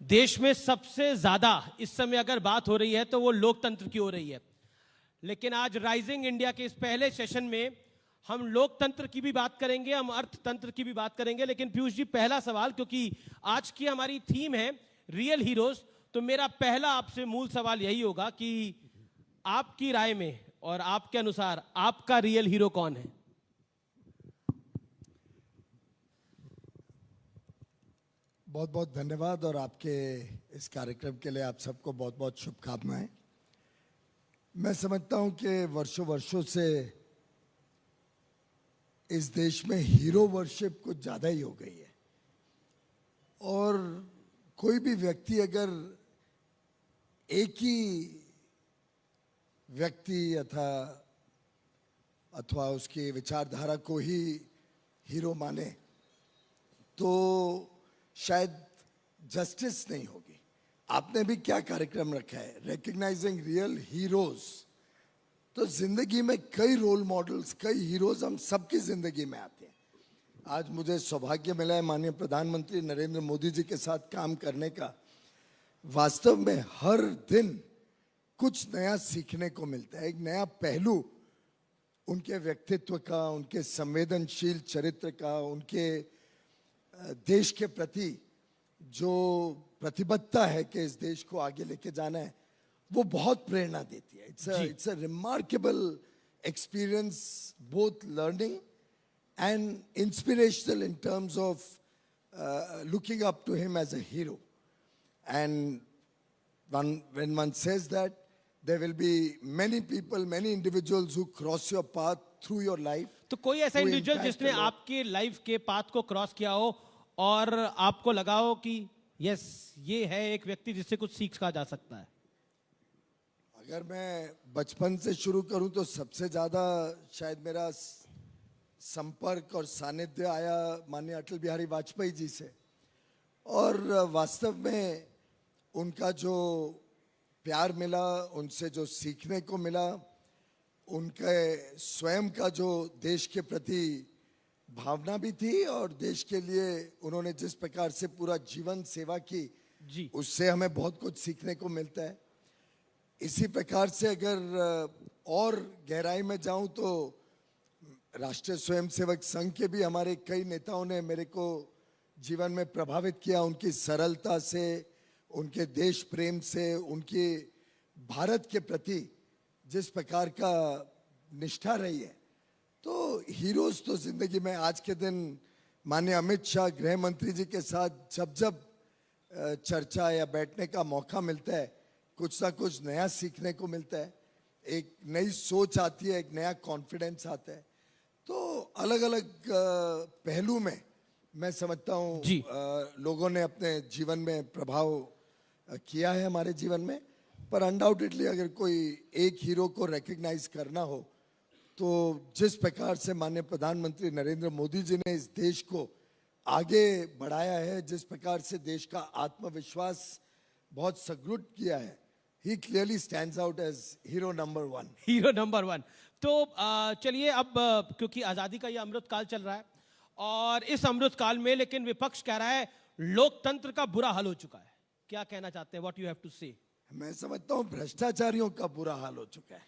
देश में सबसे ज्यादा इस समय अगर बात हो रही है तो वो लोकतंत्र की हो रही है। लेकिन आज राइजिंग इंडिया के इस पहले सेशन में हम लोकतंत्र की भी बात करेंगे, हम अर्थतंत्र की भी बात करेंगे। लेकिन पीयूष जी, पहला सवाल, क्योंकि आज की हमारी थीम है रियल हीरोज, तो मेरा पहला आपसे मूल सवाल यही होगा कि आपकी राय में और आपके अनुसार आपका रियल हीरो कौन है? बहुत बहुत धन्यवाद और आपके इस कार्यक्रम के लिए आप सबको बहुत बहुत शुभकामनाएं। मैं समझता हूं कि वर्षों वर्षों से इस देश में हीरो वर्शिप कुछ ज़्यादा ही हो गई है और कोई भी व्यक्ति अगर एक ही व्यक्ति अथवा उसकी विचारधारा को ही हीरो माने तो शायद जस्टिस नहीं होगी। आपने भी क्या कार्यक्रम रखा है, रिकग्नाइजिंग रियल हीरोज। तो जिंदगी में कई रोल मॉडल्स, कई हीरोज हम सबकी जिंदगी में आते हैं। आज मुझे सौभाग्य मिला है माननीय प्रधानमंत्री नरेंद्र मोदी जी के साथ काम करने का। वास्तव में हर दिन कुछ नया सीखने को मिलता है, एक नया पहलू उनके व्यक्तित्व का, उनके संवेदनशील चरित्र का, उनके देश के प्रति जो प्रतिबद्धता है कि इस देश को आगे लेके जाना है, वो बहुत प्रेरणा देती है। It's a remarkable experience, both learning and inspirational in terms of looking up to him as a hero. And when one says that, there will be many people, many individuals who cross your path through your life. तो कोई ऐसा individual जिसने आपके life के path को cross किया हो और आपको लगा हो कि यस, ये है एक व्यक्ति जिससे कुछ सीखा जा सकता है? अगर मैं बचपन से शुरू करूं तो सबसे ज्यादा शायद मेरा संपर्क और सानिध्य आया माननीय अटल बिहारी वाजपेयी जी से। और वास्तव में उनका जो प्यार मिला, उनसे जो सीखने को मिला, उनके स्वयं का जो देश के प्रति भावना भी थी और देश के लिए उन्होंने जिस प्रकार से पूरा जीवन सेवा की जी, उससे हमें बहुत कुछ सीखने को मिलता है। इसी प्रकार से अगर और गहराई में जाऊं तो राष्ट्रीय स्वयंसेवक संघ के भी हमारे कई नेताओं ने मेरे को जीवन में प्रभावित किया, उनकी सरलता से, उनके देश प्रेम से, उनकी भारत के प्रति जिस प्रकार का निष्ठा रही है। तो हीरोज तो जिंदगी में आज के दिन माननीय अमित शाह गृह मंत्री जी के साथ जब जब चर्चा या बैठने का मौका मिलता है, कुछ ना कुछ नया सीखने को मिलता है, एक नई सोच आती है, एक नया कॉन्फिडेंस आता है। तो अलग अलग पहलू में मैं समझता हूँ लोगों ने अपने जीवन में प्रभाव किया है हमारे जीवन में। पर अनडाउटेडली अगर कोई एक हीरो को रिकग्नाइज करना हो तो जिस प्रकार से माननीय प्रधानमंत्री नरेंद्र मोदी जी ने इस देश को आगे बढ़ाया है, जिस प्रकार से देश का आत्मविश्वास बहुत सुदृढ़ किया है, he clearly stands out as hero number one. Hero number one. तो चलिए, अब क्योंकि आजादी का ये अमृत काल चल रहा है और इस अमृत काल में लेकिन विपक्ष कह रहा है लोकतंत्र का बुरा हाल हो चुका है। क्या कहना चाहते हैं? व्हाट यू हैव टू से? मैं समझता हूं भ्रष्टाचारियों का बुरा हाल हो चुका है।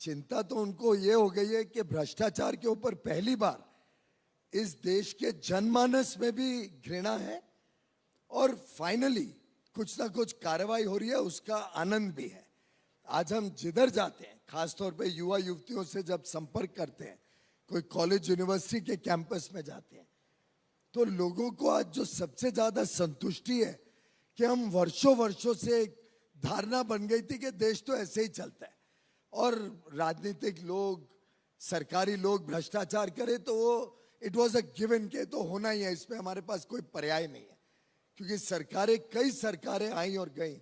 चिंता तो उनको ये हो गई है कि भ्रष्टाचार के ऊपर पहली बार इस देश के जनमानस में भी घृणा है और फाइनली कुछ ना कुछ कार्रवाई हो रही है, उसका आनंद भी है। आज हम जिधर जाते हैं, खासतौर पे युवा युवतियों से जब संपर्क करते हैं, कोई कॉलेज यूनिवर्सिटी के कैंपस में जाते हैं, तो लोगों को आज जो सबसे ज्यादा संतुष्टि है कि हम वर्षों वर्षों से एक धारणा बन गई थी कि देश तो ऐसे ही चलता है और राजनीतिक लोग, सरकारी लोग भ्रष्टाचार करे तो वो इट वाज अ गिवन के तो होना ही है, इसमें हमारे पास कोई पर्याय नहीं है। क्योंकि कई सरकारें आई और गई,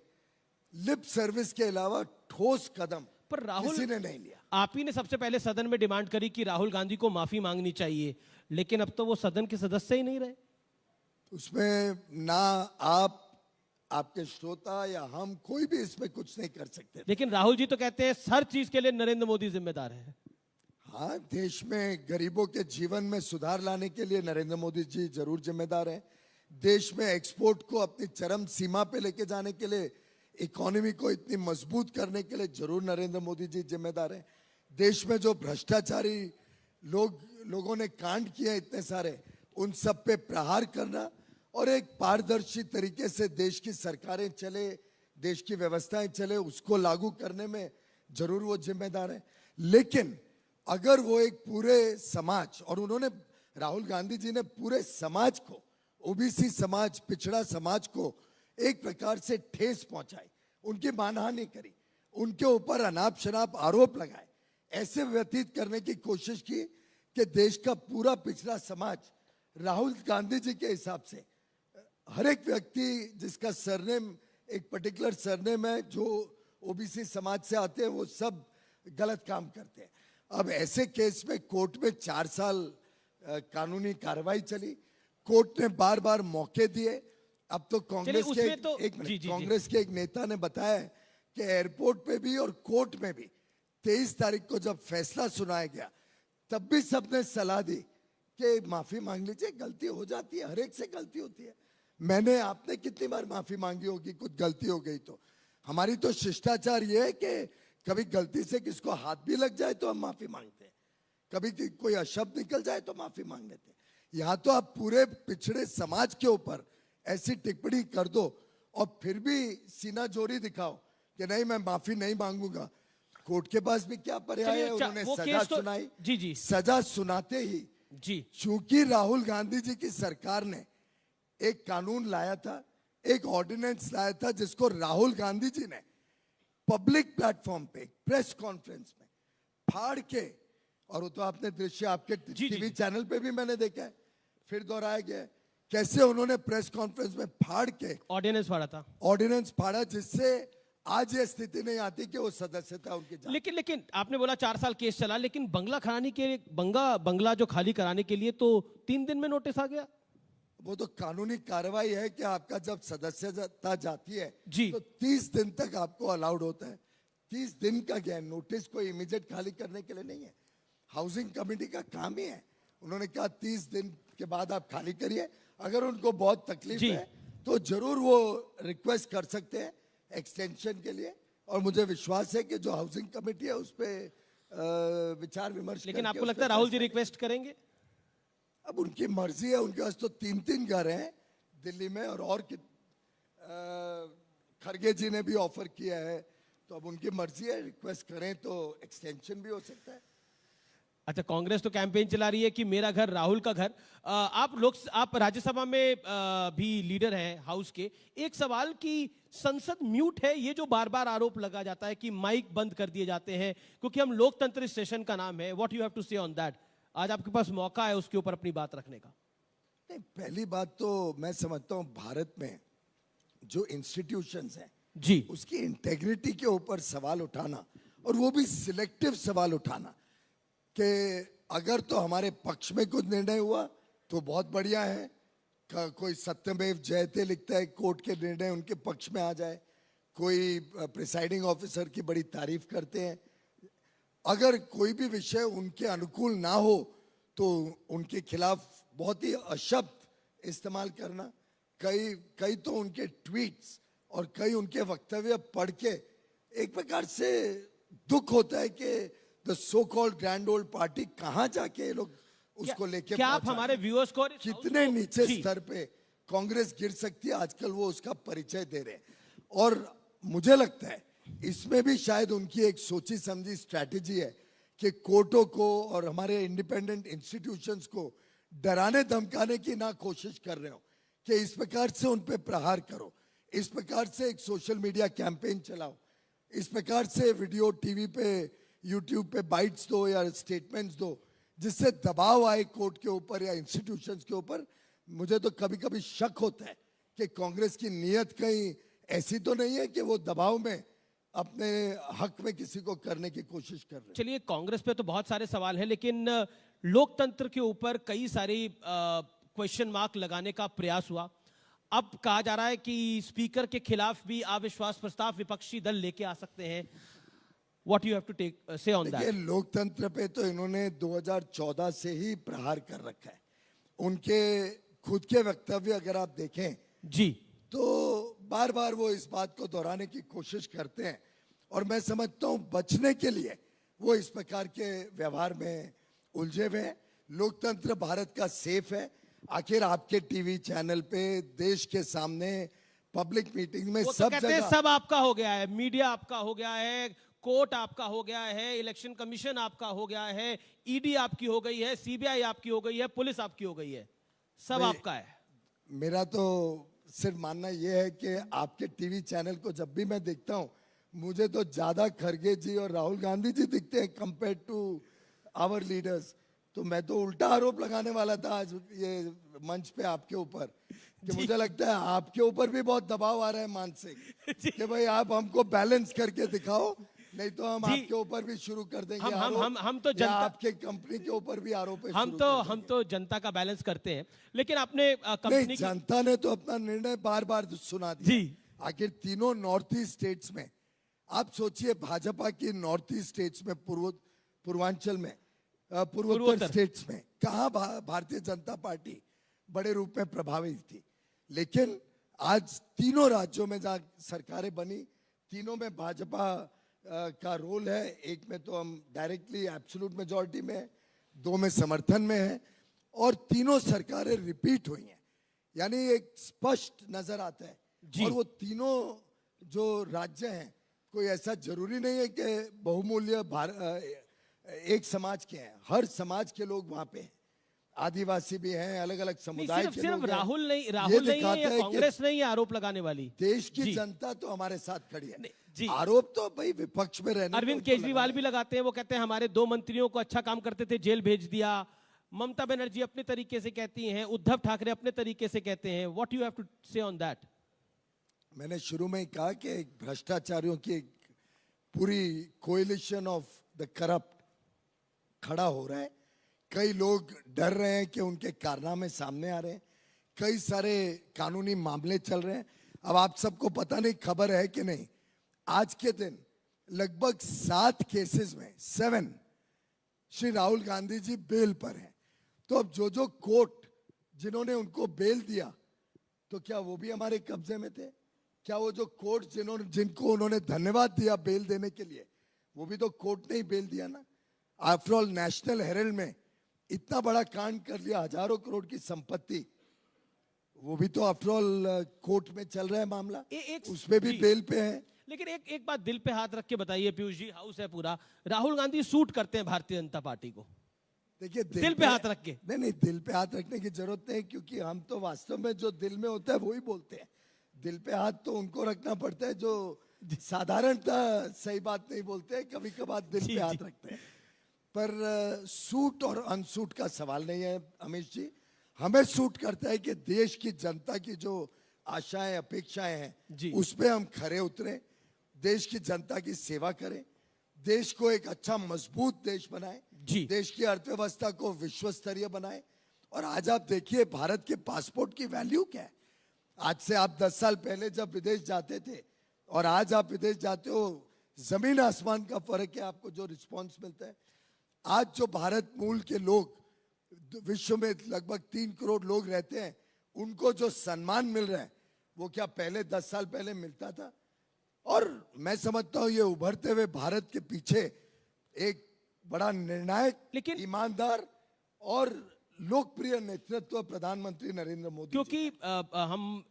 लिप सर्विस के अलावा ठोस कदम पर राहुल, किसी ने नहीं लिया। आप ही ने सबसे पहले सदन में डिमांड करी कि राहुल गांधी को माफी मांगनी चाहिए, लेकिन अब तो वो सदन के सदस्य ही नहीं रहे। उसमें ना आप, आपके श्रोता या हम, कोई भी इसमें कुछ नहीं कर सकते। लेकिन राहुल जी तो कहते हैं हर चीज के लिए नरेंद्र मोदी जिम्मेदार है। हाँ, देश में गरीबों के जीवन में सुधार लाने के लिए नरेंद्र मोदी जी जरूर जिम्मेदार हैं। देश में एक्सपोर्ट को अपनी चरम सीमा पे लेके जाने के लिए, इकोनॉमी को इतनी मजबूत करने के लिए जरूर नरेंद्र मोदी जी जिम्मेदार हैं। देश में जो भ्रष्टाचारी लोगों ने कांड किए इतने सारे, उन सब पे प्रहार करना और एक पारदर्शी तरीके से देश की सरकारें चले, देश की व्यवस्थाएं चले, उसको लागू करने में जरूर वो जिम्मेदार है। लेकिन अगर वो एक पूरे समाज, और उन्होंने, राहुल गांधी जी ने पूरे समाज को, ओबीसी समाज, पिछड़ा समाज को एक प्रकार से ठेस पहुंचाई, उनकी मानहानि करी, उनके ऊपर अनाप शनाप आरोप लगाए, ऐसे व्यतीत करने की कोशिश की कि देश का पूरा पिछड़ा समाज राहुल गांधी जी के हिसाब से, हर एक व्यक्ति जिसका सरनेम एक पर्टिकुलर सरनेम है, जो ओबीसी समाज से आते हैं, वो सब गलत काम करते हैं। अब ऐसे केस में कोर्ट में 4 साल कानूनी कार्रवाई चली, कोर्ट ने बार बार मौके दिए। अब तो कांग्रेस के कांग्रेस के एक नेता ने बताया कि एयरपोर्ट पे भी और कोर्ट में भी 23 तारीख को जब फैसला सुनाया गया, तब भी सबने सलाह दी कि माफी मांग लीजिए, गलती हो जाती है, हर एक से गलती होती है। मैंने, आपने कितनी बार माफी मांगी होगी कुछ गलती हो गई तो? हमारी तो शिष्टाचार ये है कि कभी गलती से किसको हाथ भी लग जाए तो हम माफी मांगते हैं, कभी कोई अशब्द निकल जाए तो माफी मांग लेते हैं। यहाँ तो आप पूरे पिछड़े समाज के ऊपर ऐसी टिप्पणी कर दो और फिर भी सीना जोरी दिखाओ कि नहीं मैं माफी नहीं मांगूंगा। कोर्ट के पास भी क्या पर्याय है, उन्होंने सजा सुनाई। जी सजा सुनाते ही चूंकि राहुल गांधी जी की सरकार ने एक कानून लाया था, एक ऑर्डिनेंस लाया था, जिसको राहुल गांधी जी ने पब्लिक प्लेटफॉर्म पे प्रेस कॉन्फ्रेंस में फाड़ के, और वो तो आपने दृश्य आपके टीवी चैनल पे भी मैंने देखा है, फिर दोहराया गया कैसे उन्होंने प्रेस कॉन्फ्रेंस में फाड़ के ऑर्डिनेंस फाड़ा, जिससे आज ये स्थिति नहीं आती कि वो सदस्यता उनकी जाए। लेकिन आपने बोला 4 साल केस चला, लेकिन बंगला जो खाली कराने के लिए तो 3 दिन में नोटिस आ गया। वो तो कानूनी कार्रवाई है कि आपका जब सदस्यता जाती है तो 30 दिन तक आपको अलाउड होता है। 30 दिन का क्या है, नोटिस को इमीडिएट खाली करने के लिए नहीं है, हाउसिंग कमेटी का काम ही है। उन्होंने कहा 30 दिन के बाद आप खाली करिए, अगर उनको बहुत तकलीफ है तो जरूर वो रिक्वेस्ट कर सकते हैं एक्सटेंशन के लिए, और मुझे विश्वास है कि जो हाउसिंग कमेटी है उस पर विचार विमर्श। लेकिन आपको लगता है राहुल जी रिक्वेस्ट करेंगे? अब उनकी मर्जी है, उनके पास तो 3 घर हैं दिल्ली में, और खरगे जी ने भी ऑफर किया है, तो अब उनकी मर्जी है, रिक्वेस्ट करें तो एक्सटेंशन भी हो सकता है। अच्छा, कांग्रेस तो कैंपेन चला रही है कि मेरा घर राहुल का घर। आप राज्यसभा में भी लीडर हैं हाउस के। एक सवाल कि संसद म्यूट है, ये जो बार बार आरोप लगा जाता है कि माइक बंद कर दिए जाते हैं, क्योंकि हम लोकतंत्र सेशन का नाम है। व्हाट यू हैव टू से ऑन दैट? आज आपके पास मौका है उसके ऊपर अपनी बात रखने का। नहीं, पहली बात तो मैं समझता हूं भारत में जो इंस्टीट्यूशंस हैं उसकी इंटेग्रिटी के ऊपर सवाल उठाना, और वो भी सिलेक्टिव सवाल उठाना, कि अगर तो हमारे पक्ष में कुछ निर्णय हुआ तो बहुत बढ़िया है, कोई सत्यमेव जयते लिखता है कोर्ट के निर्णय उनके पक्ष में आ जाए, कोई प्रिसाइडिंग ऑफिसर की बड़ी तारीफ करते हैं। अगर कोई भी विषय उनके अनुकूल ना हो तो उनके खिलाफ बहुत ही अशब्द इस्तेमाल करना, कई तो उनके ट्वीट्स और कई उनके वक्तव्य पढ़ के एक प्रकार से दुख होता है कि the so called grand old party कहां जाके ये लोग उसको लेके, क्या आप हमारे व्यूअर्स को कितने नीचे स्तर पे कांग्रेस गिर सकती है आजकल वो उसका परिचय दे रहे हैं। और मुझे लगता है इसमें भी शायद उनकी एक सोची समझी स्ट्रैटेजी है कि कोर्टों को और हमारे इंडिपेंडेंट इंस्टीट्यूशंस को डराने धमकाने की ना कोशिश कर रहे हो कि इस प्रकार से उन पे प्रहार करो, इस प्रकार से एक सोशल मीडिया कैंपेन चलाओ, इस प्रकार से वीडियो टीवी पे यूट्यूब पे बाइट्स दो या स्टेटमेंट्स दो, जिससे दबाव आए कोर्ट के ऊपर या इंस्टीट्यूशंस के ऊपर। मुझे तो कभी कभी शक होता है कि कांग्रेस की नीयत कहीं ऐसी तो नहीं है कि वो दबाव में अपने हक में किसी को करने की कोशिश कर रहे हैं। चलिए, कांग्रेस पे तो बहुत सारे सवाल है, लेकिन लोकतंत्र के ऊपर कई सारी क्वेश्चन मार्क लगाने का प्रयास हुआ। अब कहा जा रहा है कि स्पीकर के खिलाफ भी अविश्वास प्रस्ताव विपक्षी दल लेके आ सकते हैं। What you have to say on that? लोकतंत्र पे तो इन्होंने 2014 से ही प्रहार कर रखा है। उनके खुद के वक्तव्य अगर आप देखें जी तो बार बार वो इस बात को दोहराने की कोशिश करते हैं और मैं समझता हूं बचने के लिए वो इस प्रकार के व्यवहार में उलझे हुए हैं। लोकतंत्र भारत का सेफ है। आखिर आपके टीवी चैनल पे देश के सामने पब्लिक मीटिंग में वो तो सब कहते हैं जगह सब आपका हो गया है, मीडिया आपका हो गया है, कोर्ट आपका हो गया है, इलेक्शन कमीशन आपका हो गया है, ईडी आपकी हो गई है, सीबीआई आपकी हो गई है, पुलिस आपकी हो गई है, सब भाई, आपका है। मेरा तो सिर्फ मानना यह है कि आपके टीवी चैनल को जब भी मैं देखता हूं मुझे तो ज्यादा खरगे जी और राहुल गांधी जी दिखते हैं कंपेयर टू आवर लीडर्स। तो मैं तो उल्टा आरोप लगाने वाला था आज ये मंच पे आपके ऊपर कि मुझे लगता है आपके ऊपर भी बहुत दबाव आ रहा है मानसिक कि भाई आप हमको बैलेंस करके दिखाओ, नहीं तो हम जी। आपके ऊपर भी शुरू कर देंगे हम आरोप, हम तो या जनता आपके कंपनी के ऊपर भी आरोप हम शुरू तो कर हम देंगे। तो जनता का बैलेंस करते हैं, लेकिन आपने नहीं, कंपनी की जनता ने तो अपना निर्णय बार बार सुना दिया। जी। आखिर तीनों नॉर्थ ईस्ट स्टेट्स में आप सोचिए भाजपा की नॉर्थ ईस्ट स्टेट्स में पूर्वांचल में पूर्वोत्तर पूर्वोत्तर। स्टेट्स में कहा भारतीय जनता पार्टी बड़े रूप में प्रभावित थी, लेकिन आज तीनों राज्यों में जहां सरकारें बनी तीनों में भाजपा का रोल है। एक में तो हम डायरेक्टली एब्सोल्यूट मेजॉरिटी में है, दो में समर्थन में है और तीनों सरकारें रिपीट हुई हैं, यानी एक स्पष्ट नजर आता है। जी। और वो तीनों जो राज्य हैं कोई ऐसा जरूरी नहीं है कि बहुमूल्य एक समाज के हैं, हर समाज के लोग वहां पे हैं, आदिवासी भी हैं, अलग अलग नहीं, समुदाय सिर्फ के सिर्फ लोग हैं। राहुल नहीं ये नहीं है दिखाता या है कि कांग्रेस नहीं है आरोप लगाने वाली। देश की जी। जनता तो हमारे साथ खड़ी है। नहीं, जी। आरोप तो भाई विपक्ष में रहने को अरविंद उनको केजरीवाल लगा भी लगाते हैं, वो कहते हैं हमारे 2 मंत्रियों को अच्छा काम करते थे जेल भेज दिया। ममता बनर्जी अपने तरीके से कहती हैं, उद्धव ठाकरे अपने तरीके से कहते हैं। व्हाट यू हैव टू से ऑन दैट? मैंने शुरू में ही कहा कि एक भ्रष्टाचारियों की एक पूरी कोएलिशन ऑफ द करप्ट खड़ा हो रहा है। कई लोग डर रहे हैं कि उनके कारनामे सामने आ रहे हैं, कई सारे कानूनी मामले चल रहे हैं। अब आप सबको पता नहीं खबर है कि नहीं, आज के दिन लगभग 7 केसेस में 7 श्री राहुल गांधी जी बेल पर हैं। तो अब जो कोर्ट जिन्होंने उनको बेल दिया तो क्या वो भी हमारे कब्जे में थे? क्या वो जो कोर्ट जिनको उन्होंने धन्यवाद दिया बेल देने के लिए, वो भी तो कोर्ट ने ही बेल दिया ना। आफ्टर ऑल नेशनल हेरल्ड में इतना बड़ा कांड कर लिया, हजारों करोड़ की संपत्ति, वो भी तो आफ्टर ऑल कोर्ट में चल रहा है मामला, उसमें भी जी। बेल पे है। लेकिन एक बात दिल पे हाथ रख के बताइए पीयूष जी, हाउस है पूरा, राहुल गांधी सूट करते हैं भारतीय जनता पार्टी को? देखिए दिल पे हाथ रख के। नहीं, दिल पे हाथ रखने की जरूरत नहीं, क्योंकि हम तो वास्तव में जो दिल में होता है वही बोलते हैं। दिल पे हाथ तो उनको रखना पड़ता है जो साधारणतः सही बात नहीं बोलते हैं, कभी कभार दिल जी, पे हाथ जी। रखते हैं। पर सूट और अनसूट का सवाल नहीं है अमित जी। हमें सूट करता है कि देश की जनता की जो आशाएं अपेक्षाएं जी। हैं उस पे हम खरे उतरे, देश की जनता की सेवा करें, देश को एक अच्छा मजबूत देश बनाए, जी। देश की अर्थव्यवस्था को विश्व स्तरीय बनाए। और आज आप देखिए भारत के पासपोर्ट की वैल्यू क्या है। आज से आप 10 साल पहले जब विदेश जाते थे और आज आप विदेश जाते हो, जमीन आसमान का फर्क है आपको जो रिस्पॉन्स मिलता है। आज जो भारत मूल के लोग विश्व में लगभग 3 करोड़ लोग रहते हैं, उनको जो सम्मान मिल रहा है वो क्या पहले 10 साल पहले मिलता था? और मैं समझता हूं ये उभरते हुए भारत के पीछे एक बड़ा निर्णायक, लेकिन ईमानदार और लोकप्रिय नेतृत्व प्रधानमंत्री नरेंद्र मोदी क्योंकि हम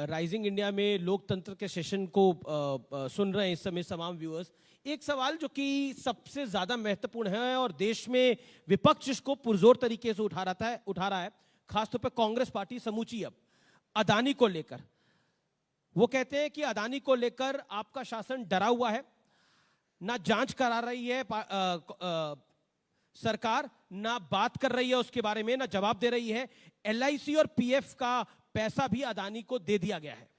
राइजिंग इंडिया में लोकतंत्र के सेशन को सुन रहे हैं इस समय तमाम व्यूअर्स। एक सवाल जो कि सबसे ज्यादा महत्वपूर्ण है और देश में विपक्ष इसको पुरजोर तरीके से उठा रहा है, खासतौर पर कांग्रेस पार्टी समूची, अब अदानी को लेकर। वो कहते हैं कि अदानी को लेकर आपका शासन डरा हुआ है, ना जांच करा रही है सरकार, ना बात कर रही है उसके बारे में, ना जवाब दे रही है। एलआईसी और पीएफ का पैसा भी अदानी को दे दिया गया है।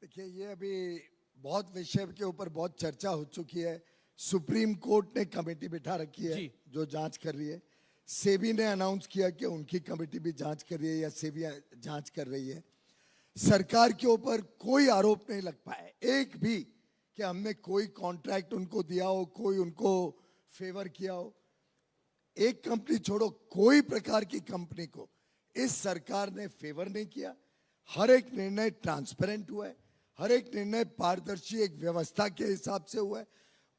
देखिए ये अभी बहुत विषय के ऊपर बहुत चर्चा हो चुकी है। सुप्रीम कोर्ट ने कमेटी बिठा रखी है जो जांच कर रही है। सेबी ने अनाउंस किया कि उनकी कमेटी भी जांच कर रही है या सेबी जांच कर रही है। सरकार के ऊपर कोई आरोप नहीं लग पाया एक भी कि हमने कोई कॉन्ट्रैक्ट उनको दिया हो, कोई उनको फेवर किया हो। एक कंपनी छोड़ो, कोई प्रकार की कंपनी को इस सरकार ने फेवर नहीं किया। हर एक निर्णय ट्रांसपेरेंट हुआ है, हर एक निर्णय पारदर्शी एक व्यवस्था के हिसाब से हुआ है।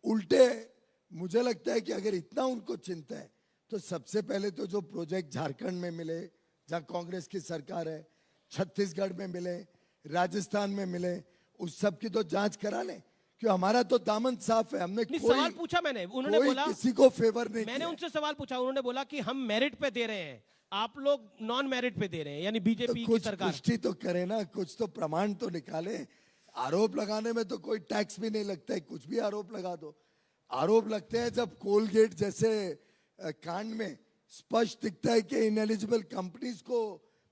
उल्टे मुझे लगता है कि अगर इतना उनको चिंता है तो सबसे पहले तो जो प्रोजेक्ट झारखंड में मिले जहां कांग्रेस की सरकार है, छत्तीसगढ़ में मिले, राजस्थान में मिले, उस सब की तो जांच करा लें, क्यों हमारा तो दामन साफ है। हमने नहीं, कोई सवाल पूछा मैंने, उन्होंने कोई बोला, किसी को फेवर नहीं मैंने किया। उनसे सवाल पूछा, उन्होंने बोला कि हम मेरिट पे दे रहे हैं, आप लोग नॉन मेरिट पे दे रहे हैं, यानी तो बीजेपी की कुछ सरकार। पुष्टि तो करे ना, कुछ तो प्रमाण तो निकाले। आरोप लगाने में तो कोई टैक्स भी नहीं लगता है, कुछ भी आरोप लगा दो। आरोप लगते हैं जब कोलगेट जैसे कांड में स्पष्ट दिखता है कि इनएलिजिबल कंपनीज को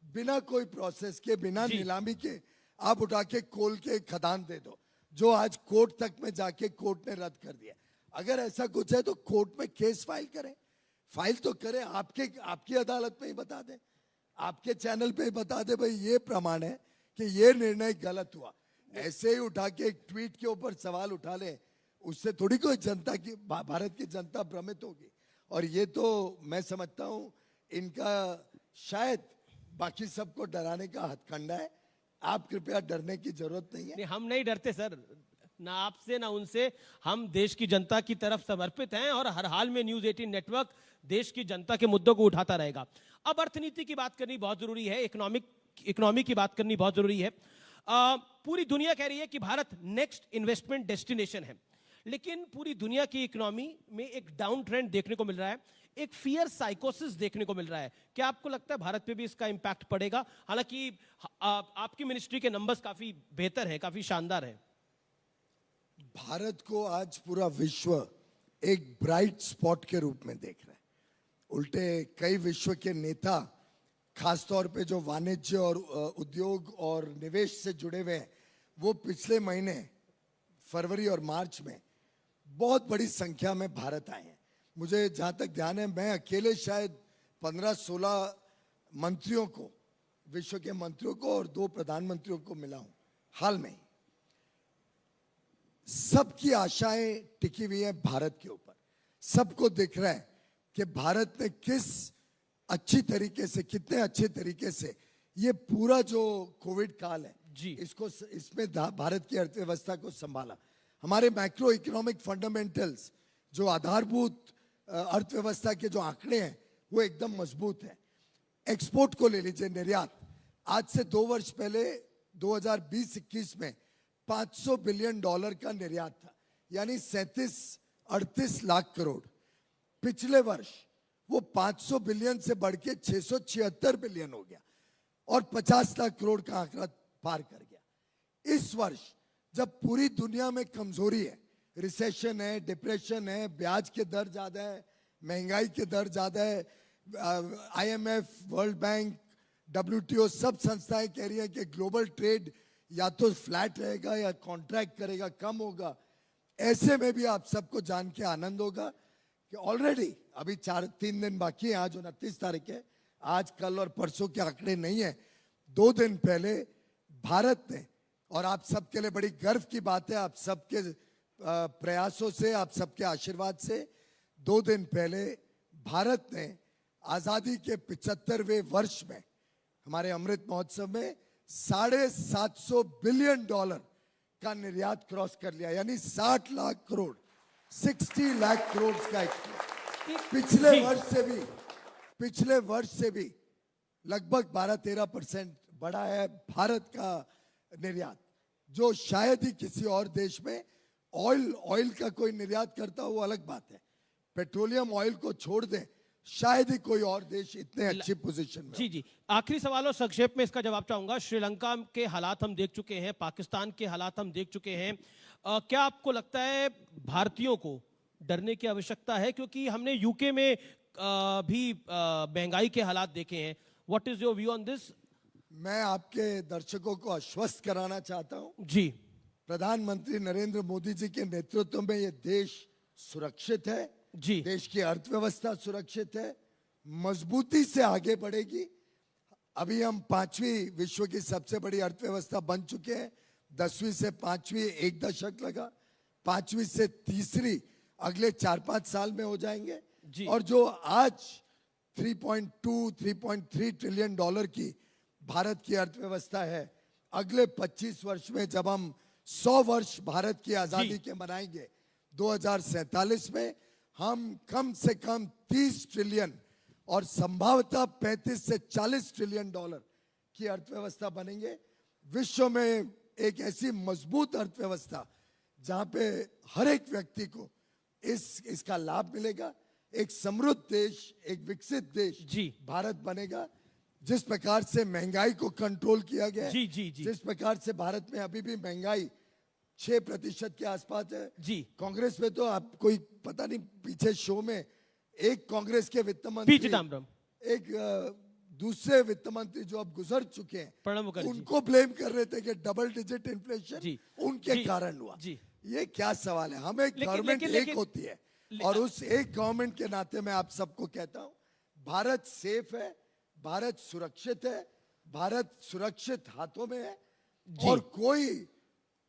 बिना कोई प्रोसेस के, बिना जी। नीलामी के आप उठा के खोल के खदान दे दो, जो आज कोर्ट तक में जाके कोर्ट ने रद्द कर दिया। अगर ऐसा कुछ है तो कोर्ट में केस फाइल करें, फाइल तो करें, आपकी अदालत में ही बता दें, आपके चैनल पे ही बता दे भाई ये प्रमाण है कि ये निर्णय गलत हुआ। ऐसे ही उठा के एक ट्वीट के ऊपर सवाल उठा ले, उससे थोड़ी कोई जनता की, भारत की जनता भ्रमित होगी। और ये तो मैं समझता हूं इनका शायद बाकी सबको डराने का हथकंडा है। आप कृपया डरने की जरूरत नहीं है। नहीं, हम नहीं डरते सर, ना आपसे ना उनसे, हम देश की जनता की तरफ समर्पित हैं और हर हाल में न्यूज़ 18 नेटवर्क देश की जनता के मुद्दों को उठाता रहेगा। अब अर्थनीति की बात करनी बहुत जरूरी है, इकोनॉमी की बात करनी बहुत जरूरी है। पूरी दुनिया कह रही है कि भारत नेक्स्ट इन्वेस्टमेंट डेस्टिनेशन है, लेकिन पूरी दुनिया की इकोनॉमी में एक डाउन ट्रेंड देखने को मिल रहा है, एक फियर साइकोसिस देखने को मिल रहा है। क्या आपको लगता है भारत पे भी इसका इंपैक्ट पड़ेगा? हालांकि आपकी मिनिस्ट्री के नंबर्स काफी बेहतर है, काफी शानदार है। भारत को आज पूरा विश्व एक ब्राइट स्पॉट के रूप में देख रहा है। उल्टे कई विश्व के नेता, खासतौर पे जो वाणिज्य और उद्योग और निवेश से जुड़े हुए हैं, वो पिछले महीने फरवरी और मार्च में बहुत बड़ी संख्या में भारत आए हैं। मुझे जहां तक ध्यान है, मैं अकेले शायद 15-16 मंत्रियों को, विश्व के मंत्रियों को और 2 प्रधानमंत्रियों को मिला हूं हाल में ही। सबकी आशाएं टिकी हुई है भारत के ऊपर। सबको दिख रहा है कि भारत ने किस अच्छी तरीके से, कितने अच्छे तरीके से ये पूरा जो कोविड काल है जी, इसमें भारत की अर्थव्यवस्था को संभाला। हमारे मैक्रो इकोनॉमिक फंडामेंटल्स, जो आधारभूत अर्थव्यवस्था के जो आंकड़े हैं, वो एकदम मजबूत है। एक्सपोर्ट को ले लीजिए, निर्यात, आज से 2 वर्ष पहले 2020-21 में $500 बिलियन का निर्यात था, यानी 37-38 लाख करोड़। पिछले वर्ष वो 500 बिलियन से बढ़ के 676 बिलियन हो गया और 50 लाख करोड़ का आंकड़ा पार कर गया। इस वर्ष जब पूरी दुनिया में कमजोरी है, रिसेशन है, डिप्रेशन है, ब्याज के दर ज्यादा है, महंगाई के दर ज्यादा है, IMF, वर्ल्ड बैंक, WTO सब संस्थाएं कह रही हैं कि ग्लोबल ट्रेड या तो फ्लैट रहेगा या कॉन्ट्रैक्ट करेगा, कम होगा। ऐसे में भी आप सबको जान के आनंद होगा कि ऑलरेडी अभी 3 दिन बाकी है, आज 29 तारीख है, आज कल और परसों के आंकड़े नहीं है। 2 दिन पहले भारत ने, और आप सबके लिए बड़ी गर्व की बात है, आप सबके प्रयासों से, आप सबके आशीर्वाद से, 2 दिन पहले भारत ने आजादी के 75वें वर्ष में हमारे अमृत महोत्सव में $750 बिलियन का निर्यात क्रॉस कर लिया, यानी 60 लाख करोड़, 60 लाख करोड़ का एक्सपोर्ट। पिछले वर्ष से भी लगभग 12-13% बढ़ा है भारत का निर्यात, जो शायद ही किसी और देश में, ऑयल का कोई निर्यात करता हो अलग बात है, पेट्रोलियम ऑयल को छोड़ दें, शायद ही कोई और देश इतने अच्छी पोजीशन में। जी जी, आखिरी सवाल और संक्षेप में इसका जवाब चाहूंगा। श्रीलंका के हालात हम देख चुके हैं, पाकिस्तान के हालात हम देख चुके हैं, क्या आपको लगता है भारतीयों को डरने की आवश्यकता है? क्योंकि हमने यूके में भी महंगाई के हालात देखे हैं। What is your view on this? मैं आपके दर्शकों को आश्वस्त कराना चाहता हूं जी, प्रधानमंत्री नरेंद्र मोदी जी के नेतृत्व में ये देश सुरक्षित है जी, देश की अर्थव्यवस्था सुरक्षित है, मजबूती से आगे बढ़ेगी। अभी हम 5वीं विश्व की सबसे बड़ी अर्थव्यवस्था बन चुके हैं। 10वीं से 5वीं 1 दशक लगा, 5वीं से तीसरी अगले 4-5 साल में हो जाएंगे। जी। और जो आज 3.2 3.3 ट्रिलियन डॉलर की भारत की अर्थव्यवस्था है। अगले 25 वर्ष में जब हम 100 वर्ष भारत की आजादी के मनाएंगे 2047 में, हम कम से कम 30 ट्रिलियन और संभवतः 35 से 40 ट्रिलियन डॉलर की अर्थव्यवस्था बनेंगे। विश्व में एक ऐसी मजबूत अर्थव्यवस्था जहां पे हर एक व्यक्ति को इसका लाभ मिलेगा। एक समृद्ध देश, एक विकसित देश भारत बनेगा। जिस प्रकार से महंगाई को कंट्रोल किया गया है, जिस प्रकार से भारत में अभी भी महंगाई 6% के आसपास है। कांग्रेस में तो आप कोई पता नहीं, पीछे शो में एक कांग्रेस के वित्त मंत्री, एक दूसरे वित्त मंत्री जो अब गुजर चुके हैं, उनको ब्लेम कर रहे थे कि डबल डिजिट इन्फ्लेशन उनके कारण हुआ। ये क्या सवाल है? हम एक गवर्नमेंट एक होती है और उस एक गवर्नमेंट के नाते मैं आप सबको कहता हूं, भारत सेफ है, भारत सुरक्षित है, भारत सुरक्षित हाथों में है और कोई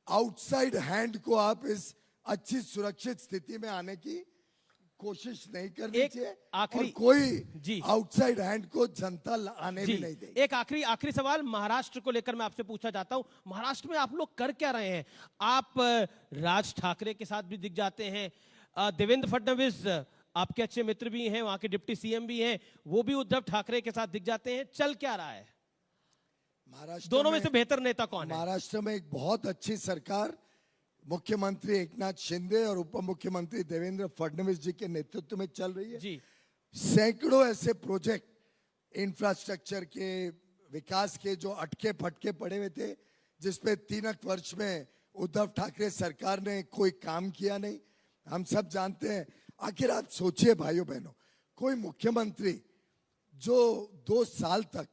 आउटसाइड हैंड को आप इस अच्छी सुरक्षित स्थिति में आने की कोशिश नहीं करनी चाहिए और कोई आउटसाइड हैंड को जनता आने भी नहीं देगी। एक आखिरी सवाल महाराष्ट्र को लेकर मैं आपसे पूछना चाहता हूं। महाराष्ट्र में आप लोग कर क्या रहे हैं? आप राज ठाकरे के साथ भी दिख जाते हैं, देवेंद्र फडणवीस आपके अच्छे मित्र भी हैं, वहां के डिप्टी सीएम भी हैं, वो भी उद्धव ठाकरे के साथ दिख जाते हैं। चल क्या रहा है महाराष्ट्र? दोनों में से बेहतर नेता कौन है? महाराष्ट्र में एक बहुत अच्छी सरकार मुख्यमंत्री एकनाथ शिंदे और उप मुख्यमंत्री देवेंद्र फडणवीस जी के नेतृत्व में चल रही है। सैकड़ों ऐसे प्रोजेक्ट इंफ्रास्ट्रक्चर के विकास के जो अटके फटके पड़े हुए थे, जिसपे 3 वर्ष में उद्धव ठाकरे सरकार ने कोई काम किया नहीं। हम सब जानते हैं। आखिर आप सोचिए भाइयों बहनों, कोई मुख्यमंत्री जो 2 साल तक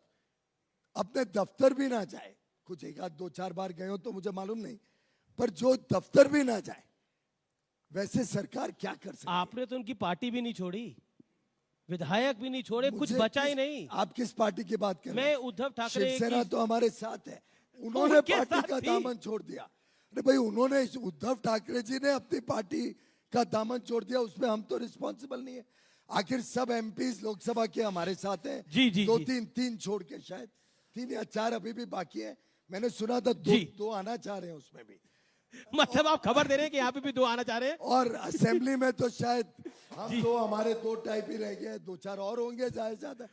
अपने दफ्तर भी ना जाए, कुछ 1-2-4 बार गए हो तो मुझे मालूम नहीं, पर जो दफ्तर भी ना जाए, वैसे सरकार क्या कर सकती है? आपने तो उनकी पार्टी भी नहीं छोड़ी, विधायक भी नहीं छोड़े, कुछ बचा ही नहीं। आप किस पार्टी की बात कर रहे हैं? मैं उद्धव ठाकरे। शिवसेना तो हमारे साथ है, उन्होंने पार्टी का दामन छोड़ दिया। अरे भाई, उन्होंने, उद्धव ठाकरे जी ने अपनी पार्टी का दामन छोड़ दिया, उसमें हम तो रिस्पॉन्सिबल नहीं है। आखिर सब एमपीज लोकसभा के हमारे साथ हैं। 2-3 छोड़ के, शायद 3 या 4 अभी भी बाकी है। मैंने सुना था 2 आना चाह रहे हैं उसमें भी। मतलब आप खबर दे रहे हैं कि यहाँ पे भी 2 आना चाह रहे हैं। और असेंबली में तो शायद हम 2, हमारे 2 टाइप ही रह गए, 2-4 और होंगे ज्यादा।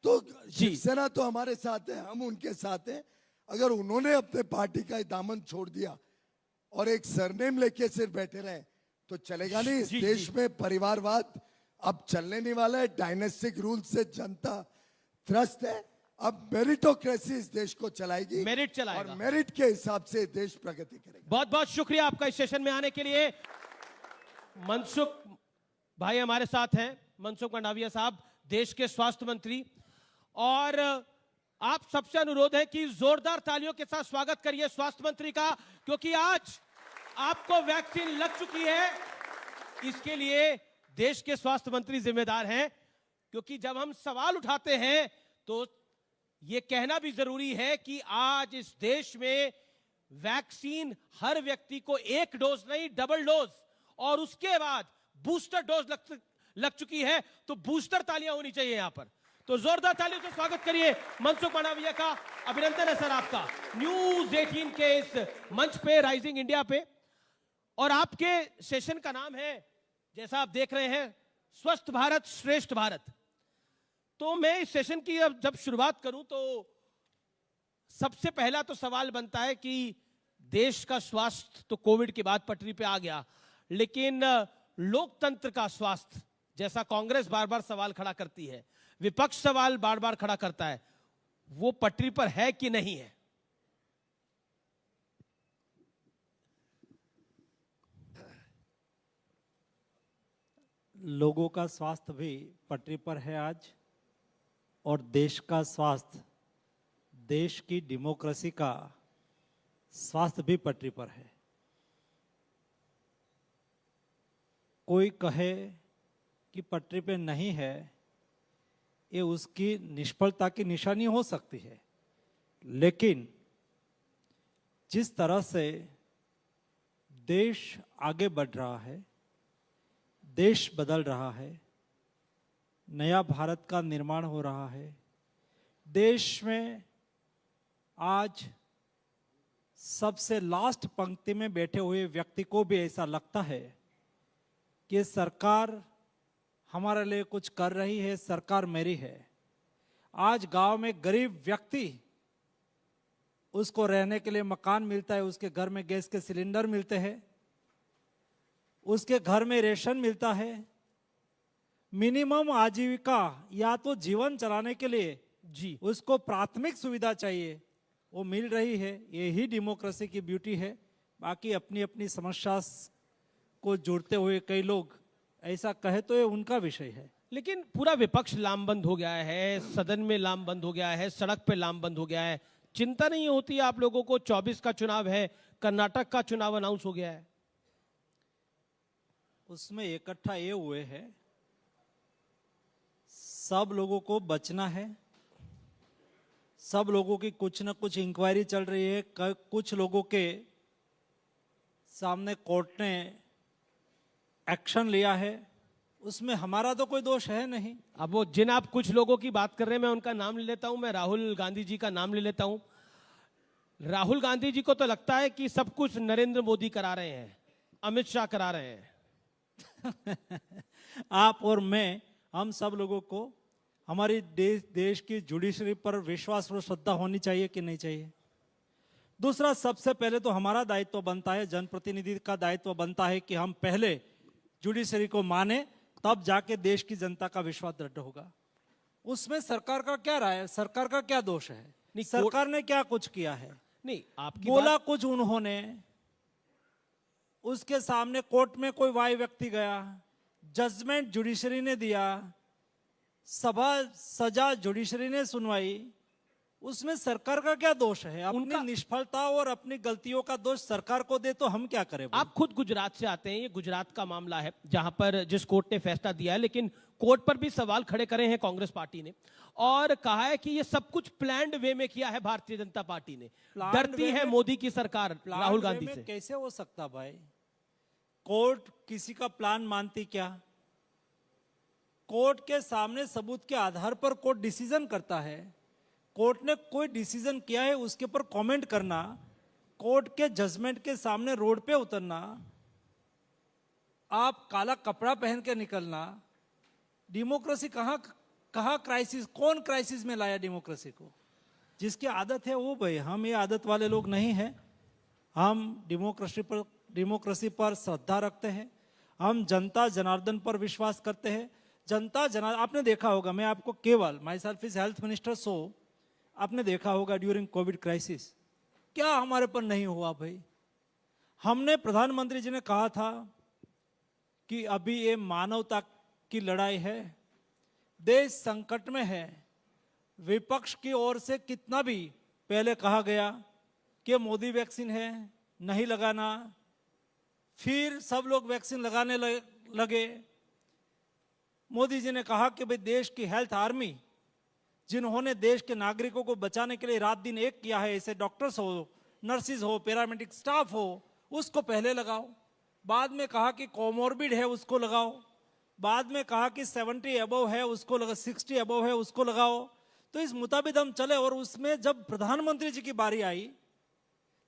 तो शिवसेना तो हमारे साथ है, हम उनके साथ हैं। अगर उन्होंने अपने पार्टी का दामन छोड़ दिया और एक सरनेम लेके सिर्फ बैठे रहे तो चलेगा नहीं। इस देश में परिवारवाद अब चलने नहीं वाला है। डायनेस्टिक रूल से जनता त्रस्त है। अब मेरिटोक्रेसी इस देश को चलाएगी, मेरिट चलाएगा और मेरिट के हिसाब से देश प्रगति करेगा। बहुत बहुत शुक्रिया आपका इस सेशन में आने के लिए। मनसुख भाई हमारे साथ हैं, मनसुख मंडाविया साहब, देश के स्वास्थ्य मंत्री, और आप सबसे अनुरोध है कि जोरदार तालियों के साथ स्वागत करिए स्वास्थ्य मंत्री का, क्योंकि आज आपको वैक्सीन लग चुकी है। इसके लिए देश के स्वास्थ्य मंत्री जिम्मेदार हैं, क्योंकि जब हम सवाल उठाते हैं तो यह कहना भी जरूरी है कि आज इस देश में वैक्सीन हर व्यक्ति को 1 डोज नहीं, डबल डोज और उसके बाद बूस्टर डोज लग चुकी है। तो बूस्टर तालियां होनी चाहिए यहां पर। तो जोरदार तालियों से स्वागत करिए मनसुख मंडाविया का। अभिनंदन है सर आपका न्यूज़ 18 के इस मंच पे, राइजिंग इंडिया पे। और आपके सेशन का नाम है, जैसा आप देख रहे हैं, स्वस्थ भारत श्रेष्ठ भारत। तो मैं इस सेशन की अब जब शुरुआत करूं तो सबसे पहला तो सवाल बनता है कि देश का स्वास्थ्य तो कोविड के बाद पटरी पे आ गया, लेकिन लोकतंत्र का स्वास्थ्य, जैसा कांग्रेस बार बार सवाल खड़ा करती है, विपक्ष सवाल बार बार खड़ा करता है, वो पटरी पर है कि नहीं है? लोगों का स्वास्थ्य भी पटरी पर है आज, और देश का स्वास्थ्य, देश की डेमोक्रेसी का स्वास्थ्य भी पटरी पर है। कोई कहे कि पटरी पे नहीं है, ये उसकी निष्फलता की निशानी हो सकती है, लेकिन जिस तरह से देश आगे बढ़ रहा है, देश बदल रहा है, नया भारत का निर्माण हो रहा है। देश में आज सबसे लास्ट पंक्ति में बैठे हुए व्यक्ति को भी ऐसा लगता है कि सरकार हमारे लिए कुछ कर रही है, सरकार मेरी है। आज गांव में गरीब व्यक्ति, उसको रहने के लिए मकान मिलता है, उसके घर में गैस के सिलेंडर मिलते हैं, उसके घर में रेशन मिलता है। मिनिमम आजीविका या तो जीवन चलाने के लिए जी उसको प्राथमिक सुविधा चाहिए, वो मिल रही है। यही डेमोक्रेसी की ब्यूटी है। बाकी अपनी अपनी समस्या को जोड़ते हुए कई लोग ऐसा कहे तो ये उनका विषय है। लेकिन पूरा विपक्ष लामबंद हो गया है, सदन में लामबंद हो गया है, सड़क पे लामबंद हो गया है। चिंता नहीं होती आप लोगों को? 24 का चुनाव है, कर्नाटक का चुनाव अनाउंस हो गया है। उसमें इकट्ठा ये हुए हैं, सब लोगों को बचना है। सब लोगों की कुछ न कुछ इंक्वायरी चल रही है। कुछ लोगों के सामने कोर्ट ने एक्शन लिया है, उसमें हमारा तो कोई दोष है नहीं। अब वो जिन आप कुछ लोगों की बात कर रहे हैं, मैं उनका नाम ले लेता हूं। मैं राहुल गांधी जी का नाम ले लेता हूं। राहुल गांधी जी को तो लगता है कि सब कुछ नरेंद्र मोदी करा रहे हैं, अमित शाह करा रहे हैं। आप और मैं, हम सब लोगों को हमारी देश की जुडिशरी पर विश्वास और श्रद्धा होनी चाहिए कि नहीं चाहिए। दूसरा, सबसे पहले तो हमारा दायित्व बनता है, जनप्रतिनिधि का दायित्व बनता है कि हम पहले जुडिशरी को माने, तब जाके देश की जनता का विश्वास दृढ़ होगा। उसमें सरकार का क्या राय है? सरकार का क्या दोष है? नहीं, सरकार ने क्या कुछ किया है? नहीं, आपकी बोला बात... कुछ उन्होंने, उसके सामने कोर्ट में कोई वाई व्यक्ति गया, जजमेंट जुडिशरी ने दिया, सजा जुडिशरी ने सुनवाई। उसमें सरकार का क्या दोष है? अपनी निष्फलता और अपनी गलतियों का दोष सरकार को दे तो हम क्या करें? आप खुद गुजरात से आते हैं, ये गुजरात का मामला है जहां पर जिस कोर्ट ने फैसला दिया है, लेकिन कोर्ट पर भी सवाल खड़े करे हैं कांग्रेस पार्टी ने और कहा है कि ये सब कुछ प्लान्ड वे में किया है भारतीय जनता पार्टी ने। डरती है मोदी की सरकार राहुल गांधी से। कैसे हो सकता भाई? कोर्ट किसी का प्लान मानती क्या? कोर्ट के सामने सबूत के आधार पर कोर्ट डिसीजन करता है। कोर्ट ने कोई डिसीजन किया है उसके ऊपर कमेंट करना, कोर्ट के जजमेंट के सामने रोड पे उतरना, आप काला कपड़ा पहन के निकलना, डेमोक्रेसी कहाँ क्राइसिस, कौन क्राइसिस में लाया डेमोक्रेसी को? जिसकी आदत है वो भाई, हम ये आदत वाले लोग नहीं हैं। हम डेमोक्रेसी पर श्रद्धा रखते हैं, हम जनता जनार्दन पर विश्वास करते हैं। जनता जनार्दन, आपने देखा होगा, मैं आपको केवल, myself is health minister, so आपने देखा होगा ड्यूरिंग कोविड क्राइसिस क्या हमारे पर नहीं हुआ भाई। हमने, प्रधानमंत्री जी ने कहा था कि अभी ये मानवता की लड़ाई है, देश संकट में है। विपक्ष की ओर से कितना भी पहले कहा गया कि मोदी वैक्सीन है, नहीं लगाना, फिर सब लोग वैक्सीन लगाने लगे। मोदी जी ने कहा कि भाई देश की हेल्थ आर्मी, जिन्होंने देश के नागरिकों को बचाने के लिए रात दिन एक किया है, ऐसे डॉक्टर्स हो, नर्सिस हो, पैरामेडिक स्टाफ हो, उसको पहले लगाओ। बाद में कहा कि कोमोर्बिड है उसको लगाओ। बाद में कहा कि 70 अबव है उसको लगा, 60 अबव है उसको लगाओ। तो इस मुताबिक हम चले और उसमें जब प्रधानमंत्री जी की बारी आई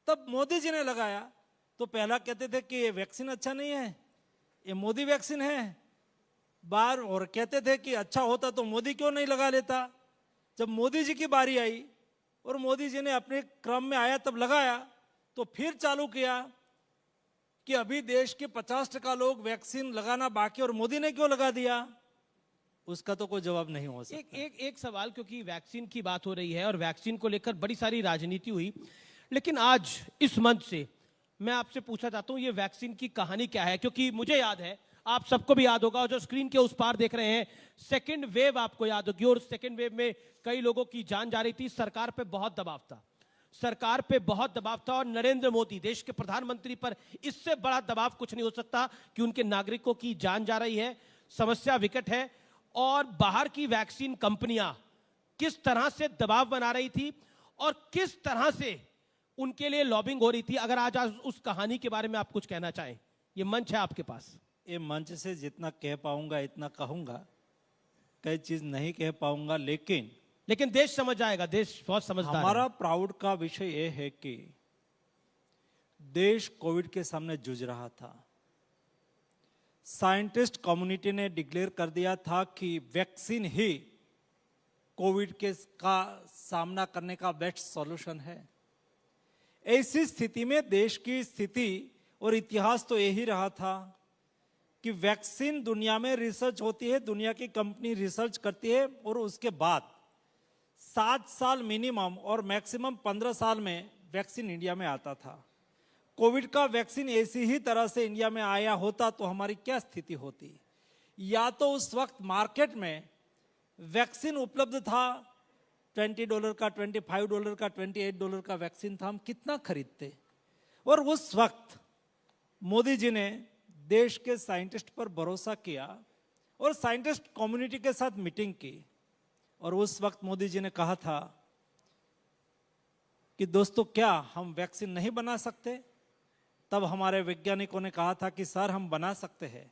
तब मोदी जी ने लगाया। तो पहला कहते थे कि ये वैक्सीन अच्छा नहीं है, ये मोदी वैक्सीन है, बार और कहते थे कि अच्छा होता तो मोदी क्यों नहीं लगा लेता। जब मोदी जी की बारी आई और मोदी जी ने अपने क्रम में आया तब लगाया, तो फिर चालू किया कि अभी देश के 50% लोग वैक्सीन लगाना बाकी और मोदी ने क्यों लगा दिया। उसका तो कोई जवाब नहीं हो सकता। एक सवाल, क्योंकि वैक्सीन की बात हो रही है और वैक्सीन को लेकर बड़ी सारी राजनीति हुई, लेकिन आज इस मंच से मैं आपसे पूछना चाहता हूं ये वैक्सीन की कहानी क्या है? क्योंकि मुझे याद है, आप सबको भी याद होगा और जो स्क्रीन के उस पार देख रहे हैं, सेकेंड वेव आपको याद होगी और सेकेंड वेव में कई लोगों की जान जा रही थी। सरकार पे बहुत दबाव था, सरकार पे बहुत दबाव था और नरेंद्र मोदी देश के प्रधानमंत्री पर इससे बड़ा दबाव कुछ नहीं हो सकता कि उनके नागरिकों की जान जा रही है, समस्या विकट है और बाहर की वैक्सीन कंपनियां किस तरह से दबाव बना रही थी और किस तरह से उनके लिए लॉबिंग हो रही थी। अगर आज उस कहानी के बारे में आप कुछ कहना चाहें, ये मंच है आपके पास। ये मंच से जितना कह पाऊंगा इतना कहूंगा। कई चीज नहीं कह पाऊंगा, लेकिन देश समझ जाएगा, देश बहुत समझदार है। हमारा प्राउड का विषय यह है कि देश कोविड के सामने जूझ रहा था। साइंटिस्ट कम्युनिटी ने डिक्लेयर कर दिया था कि वैक्सीन ही कोविड के का सामना करने का बेस्ट सॉल्यूशन है। ऐसी स्थिति में देश की स्थिति और इतिहास तो यही रहा था कि वैक्सीन दुनिया में रिसर्च होती है, दुनिया की कंपनी रिसर्च करती है और उसके बाद 7 साल मिनिमम और मैक्सिमम 15 साल में वैक्सीन इंडिया में आता था। कोविड का वैक्सीन ऐसी ही तरह से इंडिया में आया होता तो हमारी क्या स्थिति होती? या तो उस वक्त मार्केट में वैक्सीन उपलब्ध था, $20 का, $25 का, $28 का वैक्सीन था, हम कितना खरीदते? और उस वक्त मोदी जी ने देश के साइंटिस्ट पर भरोसा किया और साइंटिस्ट कम्युनिटी के साथ मीटिंग की और उस वक्त मोदी जी ने कहा था कि दोस्तों क्या हम वैक्सीन नहीं बना सकते? तब हमारे वैज्ञानिकों ने कहा था कि सर हम बना सकते हैं,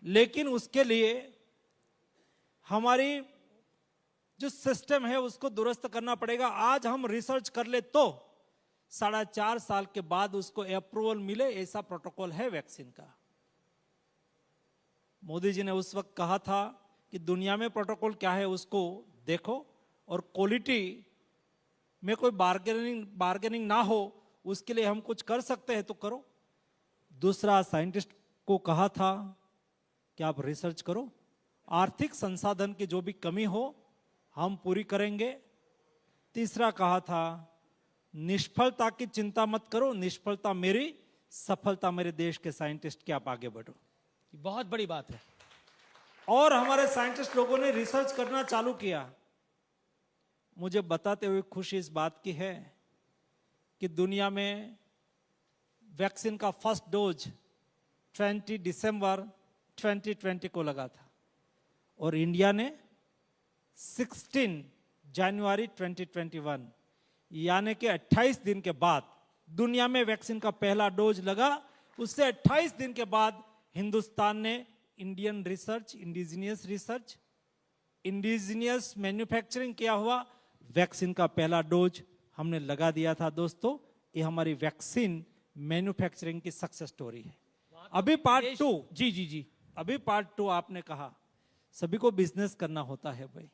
लेकिन उसके लिए हमारी जो सिस्टम है उसको दुरुस्त करना पड़ेगा। आज हम रिसर्च कर ले तो 4.5 साल के बाद उसको अप्रूवल मिले, ऐसा प्रोटोकॉल है वैक्सीन का। मोदी जी ने उस वक्त कहा था कि दुनिया में प्रोटोकॉल क्या है उसको देखो और क्वालिटी में कोई बार्गेनिंग ना हो, उसके लिए हम कुछ कर सकते हैं तो करो। दूसरा, साइंटिस्ट को कहा था कि आप रिसर्च करो, आर्थिक संसाधन की जो भी कमी हो हम पूरी करेंगे। तीसरा कहा था निष्फलता की चिंता मत करो, निष्फलता मेरी, सफलता मेरे देश के साइंटिस्ट की, आप आगे बढ़ो। बहुत बड़ी बात है। और हमारे साइंटिस्ट लोगों ने रिसर्च करना चालू किया। मुझे बताते हुए खुशी इस बात की है कि दुनिया में वैक्सीन का फर्स्ट डोज 20 दिसंबर 2020 को लगा था और इंडिया ने 16 जनवरी 2021 यानी कि 28 दिन के बाद दुनिया में वैक्सीन का पहला डोज लगा। उससे 28 दिन के बाद हिंदुस्तान ने इंडियन रिसर्च, इंडिजीनियस मैन्युफैक्चरिंग किया हुआ वैक्सीन का पहला डोज हमने लगा दिया था। दोस्तों, ये हमारी वैक्सीन मैन्युफैक्चरिंग की सक्सेस स्टोरी है। अभी पार्ट 2, जी अभी पार्ट 2 आपने कहा सभी को बिजनेस करना होता है भाई,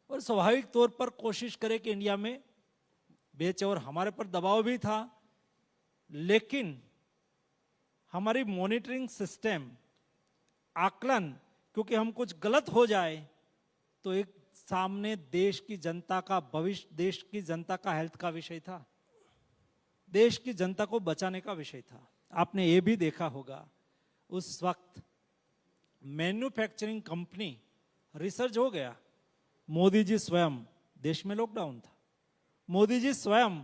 और स्वाभाविक तौर पर कोशिश करें कि इंडिया में बेचे, और हमारे पर दबाव भी था, लेकिन हमारी मॉनिटरिंग सिस्टम, आकलन, क्योंकि हम कुछ गलत हो जाए तो एक सामने देश की जनता का भविष्य, देश की जनता का हेल्थ का विषय था, देश की जनता को बचाने का विषय था। आपने ये भी देखा होगा उस वक्त मैन्युफैक्चरिंग कंपनी रिसर्च हो गया, मोदी जी स्वयं, देश में लॉकडाउन था, मोदी जी स्वयं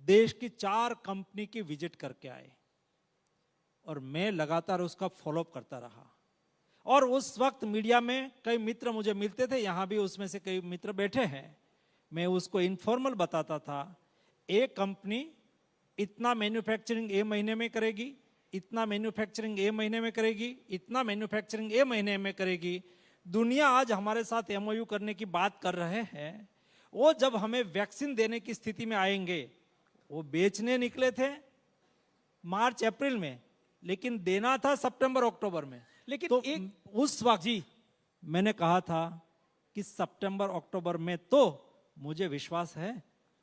देश की 4 कंपनी की विजिट करके आए और मैं लगातार उसका फॉलोअप करता रहा। और उस वक्त मीडिया में कई मित्र मुझे मिलते थे, यहां भी उसमें से कई मित्र बैठे हैं, मैं उसको इनफॉर्मल बताता था, एक कंपनी इतना मैन्युफैक्चरिंग ए महीने में करेगी, इतना मैन्युफैक्चरिंग ए महीने में करेगी, इतना मैन्युफैक्चरिंग ए महीने में करेगी। दुनिया आज हमारे साथ एमओयू करने की बात कर रहे हैं, वो जब हमें वैक्सीन देने की स्थिति में आएंगे, वो बेचने निकले थे मार्च अप्रैल में, लेकिन देना था सितंबर अक्टूबर में। लेकिन तो एक उस वक्त जी मैंने कहा था कि सितंबर अक्टूबर में तो मुझे विश्वास है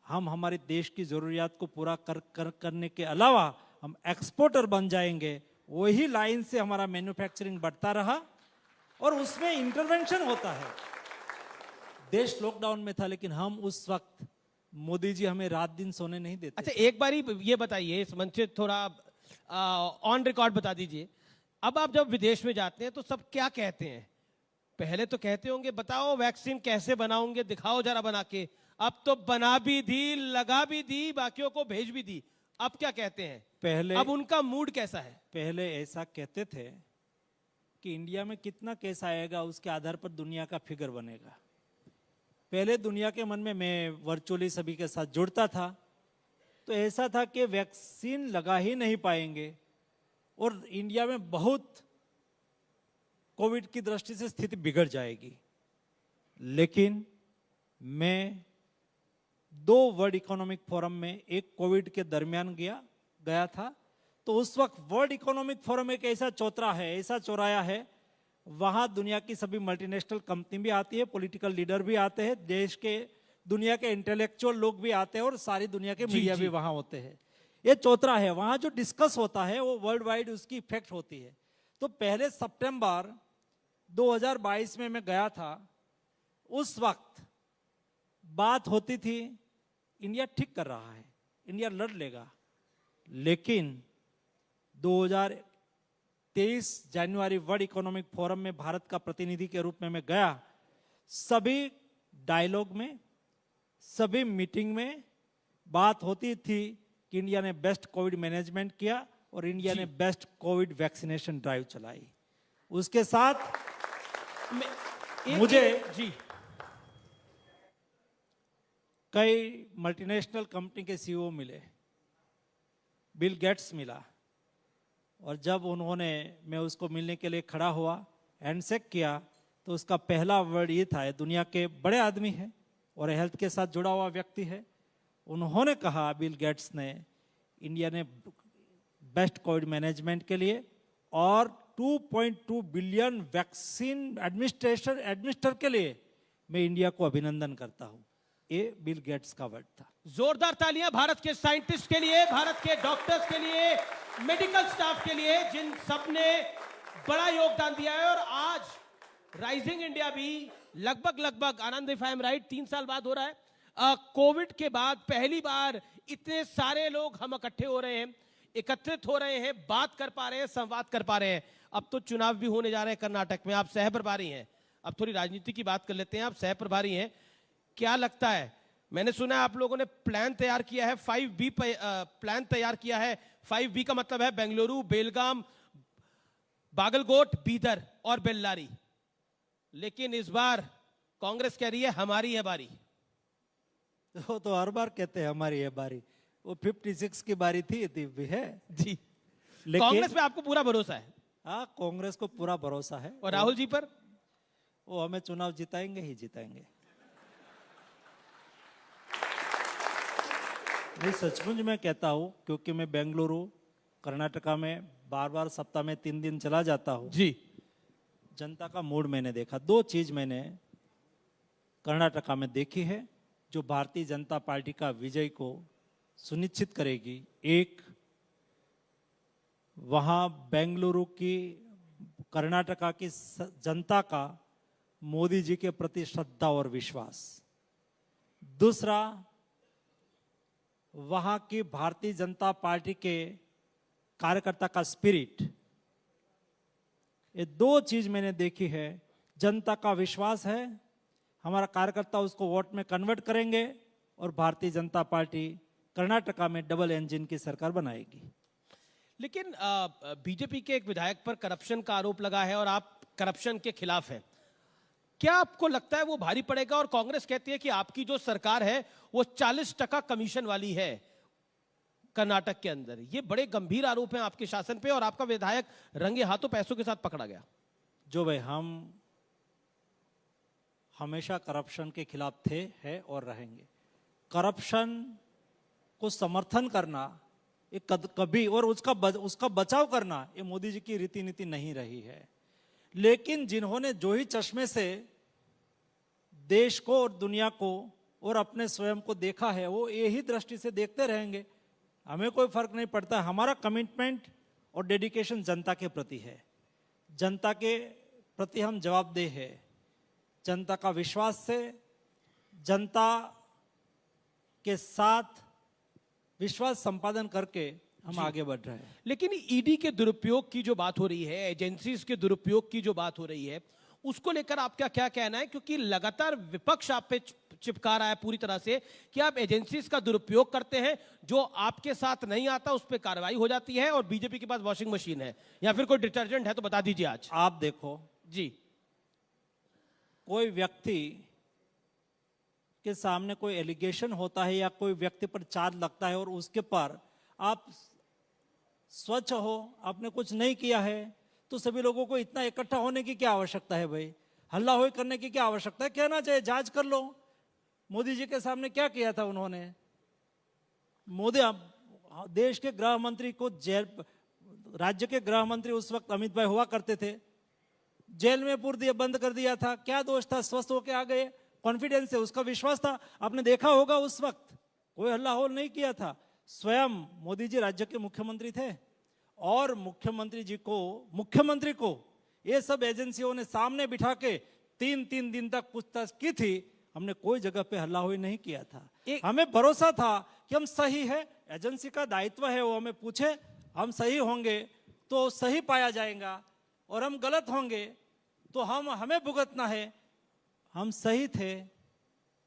हम हमारे देश की जरूरियात को पूरा करने के अलावा हम एक्सपोर्टर बन जाएंगे। वही लाइन से हमारा मैन्युफैक्चरिंग बढ़ता रहा और उसमें इंटरवेंशन होता है। देश लॉकडाउन में था, लेकिन हम उस वक्त, मोदी जी हमें रात दिन सोने नहीं देते। अच्छा, एक बारी ये बताइए, इस मंच से थोड़ा ऑन रिकॉर्ड बता दीजिए, अब आप जब विदेश में जाते हैं तो सब क्या कहते हैं? पहले तो कहते होंगे बताओ वैक्सीन कैसे बनाओगे, दिखाओ जरा बना के। अब तो बना भी दी, लगा भी दी, बाकियों को भेज भी दी। अब क्या कहते हैं? पहले, अब उनका मूड कैसा है? पहले ऐसा कहते थे कि इंडिया में कितना केस आएगा उसके आधार पर दुनिया का फिगर बनेगा। पहले दुनिया के मन में, मैं वर्चुअली सभी के साथ जुड़ता था, तो ऐसा था कि वैक्सीन लगा ही नहीं पाएंगे और इंडिया में बहुत कोविड की दृष्टि से स्थिति बिगड़ जाएगी। लेकिन मैं 2 वर्ल्ड इकोनॉमिक फोरम में, एक कोविड के दरमियान गया था, तो उस वक्त वर्ल्ड इकोनॉमिक फोरम एक ऐसा ऐसा चौराया है, वहां दुनिया की सभी मल्टीनेशनल कंपनी भी आती है, पॉलिटिकल लीडर भी आते हैं, देश के दुनिया के इंटेलेक्चुअल लोग भी आते हैं और सारी दुनिया के मीडिया भी वहां होते हैं। ये चौतरा है, वहां जो डिस्कस होता है वो वर्ल्ड वाइड उसकी इफेक्ट होती है। तो पहले सितंबर 2022 में मैं गया था, उस वक्त बात होती थी इंडिया ठीक कर रहा है, इंडिया लड़ लेगा। लेकिन 2023 जनवरी वर्ल्ड इकोनॉमिक फोरम में भारत का प्रतिनिधि के रूप में मैं गया, सभी डायलॉग में, सभी मीटिंग में बात होती थी कि इंडिया ने बेस्ट कोविड मैनेजमेंट किया और इंडिया ने बेस्ट कोविड वैक्सीनेशन ड्राइव चलाई। उसके साथ मुझे जी कई मल्टीनेशनल कंपनी के सीईओ मिले, बिल गेट्स मिला, और जब मैं उसको मिलने के लिए खड़ा हुआ, हैंडशेक किया, तो उसका पहला वर्ड ये था, दुनिया के बड़े आदमी है और हेल्थ के साथ जुड़ा हुआ व्यक्ति है। उन्होंने कहा, बिल गेट्स ने, इंडिया ने बेस्ट कोविड मैनेजमेंट के लिए और 2.2 बिलियन वैक्सीन एडमिनिस्टर के लिए मैं इंडिया को अभिनंदन करता हूं। ये बिल गेट्स का वर्ड था। जोरदार तालियां भारत के साइंटिस्ट के लिए, भारत के डॉक्टर्स के लिए, मेडिकल स्टाफ के लिए, जिन सबने बड़ा योगदान दिया है। और आज राइजिंग इंडिया भी लगभग आनंद, इफ आई एम राइट, 3 साल बाद हो रहा है। कोविड के बाद पहली बार इतने सारे लोग हम इकट्ठे हो रहे हैं, एकत्रित हो रहे हैं, बात कर पा रहे हैं, संवाद कर पा रहे हैं। अब तो चुनाव भी होने जा रहे हैं कर्नाटक में, आप सह प्रभारी हैं, अब थोड़ी राजनीति की बात कर लेते हैं। आप सह प्रभारी हैं, क्या लगता है, मैंने सुना है आप लोगों ने प्लान तैयार किया है, 5B प्लान तैयार किया है। 5B का मतलब है बेंगलुरु, बेलगाम, बागलकोट, बीदर और बेल्लारी। लेकिन इस बार कांग्रेस कह रही है हमारी है बारी। वो तो हर बार कहते हैं हमारी है बारी, वो 56 की बारी थी, दिव्य है जी। कांग्रेस पे आपको पूरा भरोसा है? हाँ, कांग्रेस को पूरा भरोसा है। और राहुल जी पर? वो हमें चुनाव जिताएंगे ही जिताएंगे। नहीं, सचमुच मैं कहता हूं, क्योंकि मैं बेंगलुरु, कर्नाटका में बार सप्ताह में 3 दिन चला जाता हूं जी। जनता का मूड मैंने देखा। 2 चीज मैंने कर्नाटका में देखी है जो भारतीय जनता पार्टी का विजय को सुनिश्चित करेगी। एक, वहां बेंगलुरु की, कर्नाटका की जनता का मोदी जी के प्रति श्रद्धा और विश्वास। दूसरा, वहां की भारतीय जनता पार्टी के कार्यकर्ता का स्पिरिट। ये 2 चीज मैंने देखी है। जनता का विश्वास है, हमारा कार्यकर्ता उसको वोट में कन्वर्ट करेंगे और भारतीय जनता पार्टी कर्नाटका में डबल इंजन की सरकार बनाएगी। लेकिन बीजेपी के एक विधायक पर करप्शन का आरोप लगा है और आप करप्शन के खिलाफ हैं, क्या आपको लगता है वो भारी पड़ेगा? और कांग्रेस कहती है कि आपकी जो सरकार है वो 40% कमीशन वाली है कर्नाटक के अंदर। ये बड़े गंभीर आरोप हैं आपके शासन पे, और आपका विधायक रंगे हाथों पैसों के साथ पकड़ा गया। जो भाई, हम हमेशा करप्शन के खिलाफ थे, है और रहेंगे। करप्शन को समर्थन करना एक कभी, और उसका बचाव करना, ये मोदी जी की रीति नीति नहीं रही है। लेकिन जिन्होंने जो ही चश्मे से देश को और दुनिया को और अपने स्वयं को देखा है, वो यही दृष्टि से देखते रहेंगे। हमें कोई फर्क नहीं पड़ता। हमारा कमिटमेंट और डेडिकेशन जनता के प्रति है, जनता के प्रति हम जवाबदेह है। जनता का विश्वास से, जनता के साथ विश्वास संपादन करके हम आगे बढ़ रहे हैं। लेकिन ईडी के दुरुपयोग की जो बात हो रही है, एजेंसीज के दुरुपयोग की जो बात हो रही है, उसको लेकर आपका क्या कहना है? क्योंकि लगातार विपक्ष आप पे चिपका रहा है पूरी तरह से कि आप एजेंसीज का दुरुपयोग करते हैं, जो आपके साथ नहीं आता उस पर कार्रवाई हो जाती है, और बीजेपी के पास वॉशिंग मशीन है या फिर कोई डिटर्जेंट है तो बता दीजिए आज। आप देखो जी, कोई व्यक्ति के सामने कोई एलिगेशन होता है या कोई व्यक्ति पर चार्ज लगता है और उसके पर आप स्वच्छ हो, आपने कुछ नहीं किया है, तो सभी लोगों को इतना इकट्ठा होने की क्या आवश्यकता है भाई? हल्ला होई करने की क्या आवश्यकता है? कहना चाहिए, जांच कर लो मोदी जी के सामने क्या किया था उन्होंने। मोदी देश के गृह मंत्री को जेल, राज्य के गृह मंत्री उस वक्त अमित भाई हुआ करते थे, जेल में पूर दिया, बंद कर दिया था। क्या दोष था? स्वस्थ होके आ गए, कॉन्फिडेंस है, उसका विश्वास था। आपने देखा होगा उस वक्त कोई हल्ला होल नहीं किया था। स्वयं मोदी जी राज्य के मुख्यमंत्री थे और मुख्यमंत्री को ये सब एजेंसियों ने सामने बिठा के 3-3 दिन तक पूछताछ की थी। हमने कोई जगह पे हल्ला हुई नहीं किया था। हमें भरोसा था कि हम सही है, एजेंसी का दायित्व है वो हमें पूछे, हम सही होंगे तो सही पाया जाएगा और हम गलत होंगे तो हमें भुगतना है। हम सही थे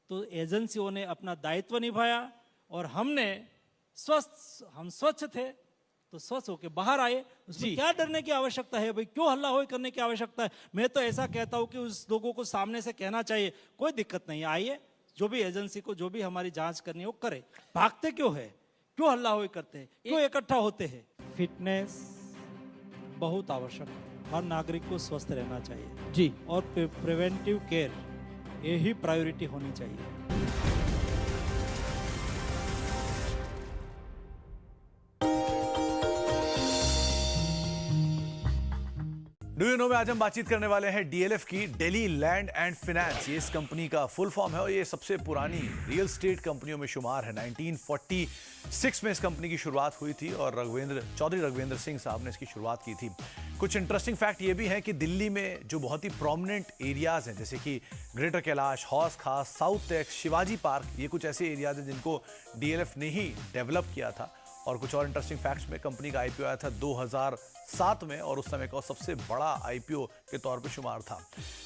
तो एजेंसियों ने अपना दायित्व निभाया और हम स्वच्छ थे तो स्वच्छ होके बाहर आए। उसमें क्या डरने की आवश्यकता है भाई? क्यों हल्ला होई करने की आवश्यकता है? मैं तो ऐसा कहता हूं कि उस लोगों को सामने से कहना चाहिए, कोई दिक्कत नहीं, आइए, जो भी एजेंसी को जो भी हमारी जांच करनी है वो करे। भागते क्यों है? क्यों हल्ला होई करते हैं? क्यों इकट्ठा होते हैं? फिटनेस बहुत आवश्यक है, हर नागरिक को स्वस्थ रहना चाहिए जी, और प्रिवेंटिव केयर यही प्रायोरिटी होनी चाहिए। डू यू नो में आज हम बातचीत करने वाले हैं डीएलएफ की, दिल्ली लैंड एंड फाइनेंस। ये इस कंपनी का फुल फॉर्म है और ये सबसे पुरानी रियल स्टेट कंपनियों में शुमार है। 1946 में इस कंपनी की शुरुआत हुई थी और चौधरी रघुवेंद्र सिंह साहब ने इसकी शुरुआत की थी। कुछ इंटरेस्टिंग फैक्ट ये भी है कि दिल्ली में जो बहुत ही प्रोमिनेंट एरियाज हैं जैसे कि ग्रेटर कैलाश, हौस खास, साउथ टेक्स, शिवाजी पार्क, ये कुछ ऐसे एरियाज हैं जिनको डीएलएफ ने ही डेवलप किया था। और कुछ और इंटरेस्टिंग फैक्ट्स में, कंपनी का आईपीओ आया था 2007 में और उस समय का सबसे बड़ा आईपीओ के तौर पे शुमार था।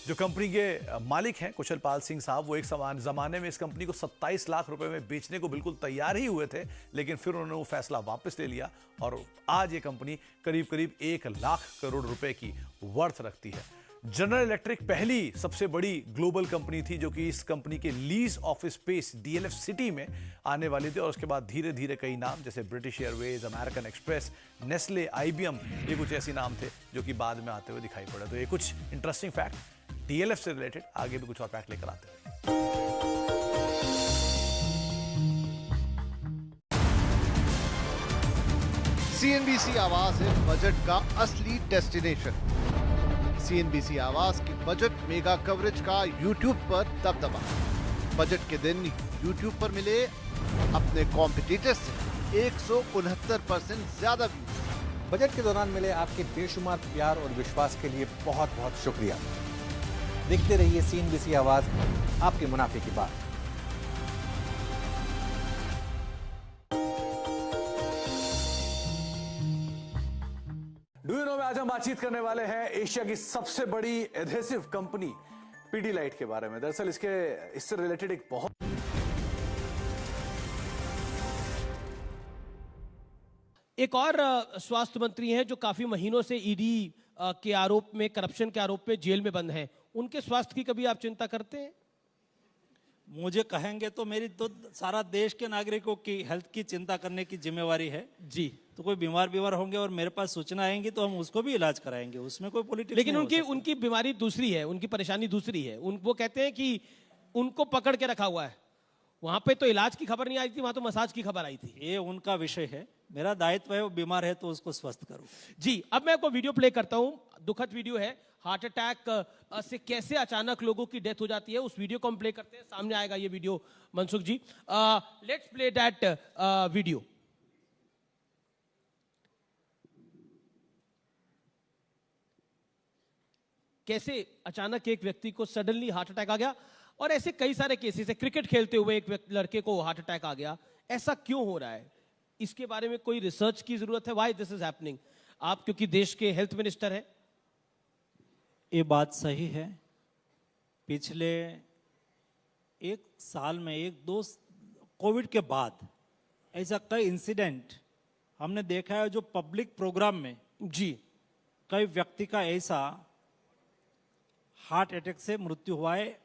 जो कंपनी के मालिक हैं कुशल पाल सिंह साहब, वो एक ज़माने में इस कंपनी को 27 लाख रुपए में बेचने को बिल्कुल तैयार ही हुए थे, लेकिन फिर उन्होंने वो फैसला वापस ले लिया और आज ये कंपनी करीब करीब 1 लाख करोड़ रुपए की वर्थ रखती है। जनरल इलेक्ट्रिक पहली सबसे बड़ी ग्लोबल कंपनी थी जो कि इस कंपनी के lease office space DLF city में आने वाली थी और उसके बाद धीरे धीरे कई नाम जैसे British Airways, American express, Nestle, IBM, ये कुछ ऐसे नाम थे जो कि बाद में आते हुए दिखाई पड़े। तो ये कुछ इंटरेस्टिंग फैक्ट डीएलएफ से रिलेटेड। आगे भी कुछ और फैक्ट लेकर आते हैं। सीएनबीसी आवाज है बजट का असली डेस्टिनेशन। सीएनबीसी आवाज की बजट मेगा कवरेज का यूट्यूब पर दबदबा। बजट के दिन यूट्यूब पर मिले अपने कॉम्पिटिटर्स से 169% ज्यादा व्यूज। बजट के दौरान मिले आपके बेशुमार प्यार और विश्वास के लिए बहुत बहुत शुक्रिया। देखते रहिए सीएनबीसी आवाज, आपके मुनाफे की बात। डू यू नो में आज हम बातचीत करने वाले हैं एशिया की सबसे बड़ी एडहेसिव कंपनी पीडीलाइट के बारे में। दरअसल इससे रिलेटेड एक बहुत एक और स्वास्थ्य मंत्री हैं जो काफी महीनों से ईडी के आरोप में, करप्शन के आरोप में जेल में बंद हैं। उनके स्वास्थ्य की कभी आप चिंता करते हैं? मुझे कहेंगे तो मेरी तो सारा देश के नागरिकों की हेल्थ की चिंता करने की जिम्मेवारी है जी। तो कोई बीमार होंगे और मेरे पास सूचना आएंगी तो हम उसको भी इलाज कराएंगे, उसमें कोई पॉलिटिक्स लेकिन नहीं हो सकता। उनकी बीमारी दूसरी है, उनकी परेशानी दूसरी है। वो कहते हैं कि उनको पकड़ के रखा हुआ है। वहां पे तो इलाज की खबर नहीं आई थी, वहां तो मसाज की खबर आई थी। ये उनका विषय है, मेरा दायित्व है वो बीमार है तो उसको स्वस्थ करूं। जी, अब मैं आपको वीडियो प्ले करता हूं। दुखद वीडियो है, हार्ट अटैक से कैसे अचानक लोगों की डेथ हो जाती है, उस वीडियो को हम प्ले करते हैं। सामने आएगा ये video Mansukh ji. Let's play that video. कैसे अचानक एक व्यक्ति को सडनली हार्ट अटैक आ गया और ऐसे कई सारे केसेस है। क्रिकेट खेलते हुए एक लड़के को हार्ट अटैक आ गया। ऐसा क्यों हो रहा है? इसके बारे में कोई रिसर्च की जरूरत है। Why this is happening? आप क्योंकि देश के हेल्थ मिनिस्टर हैं। ये बात सही है। पिछले एक साल में कोविड के बाद ऐसा कई इंसिडेंट हमने देखा है जो पब्लिक प्रोग्राम में जी कई व्यक्ति का ऐसा हार्ट अटैक से मृत्यु हुआ है।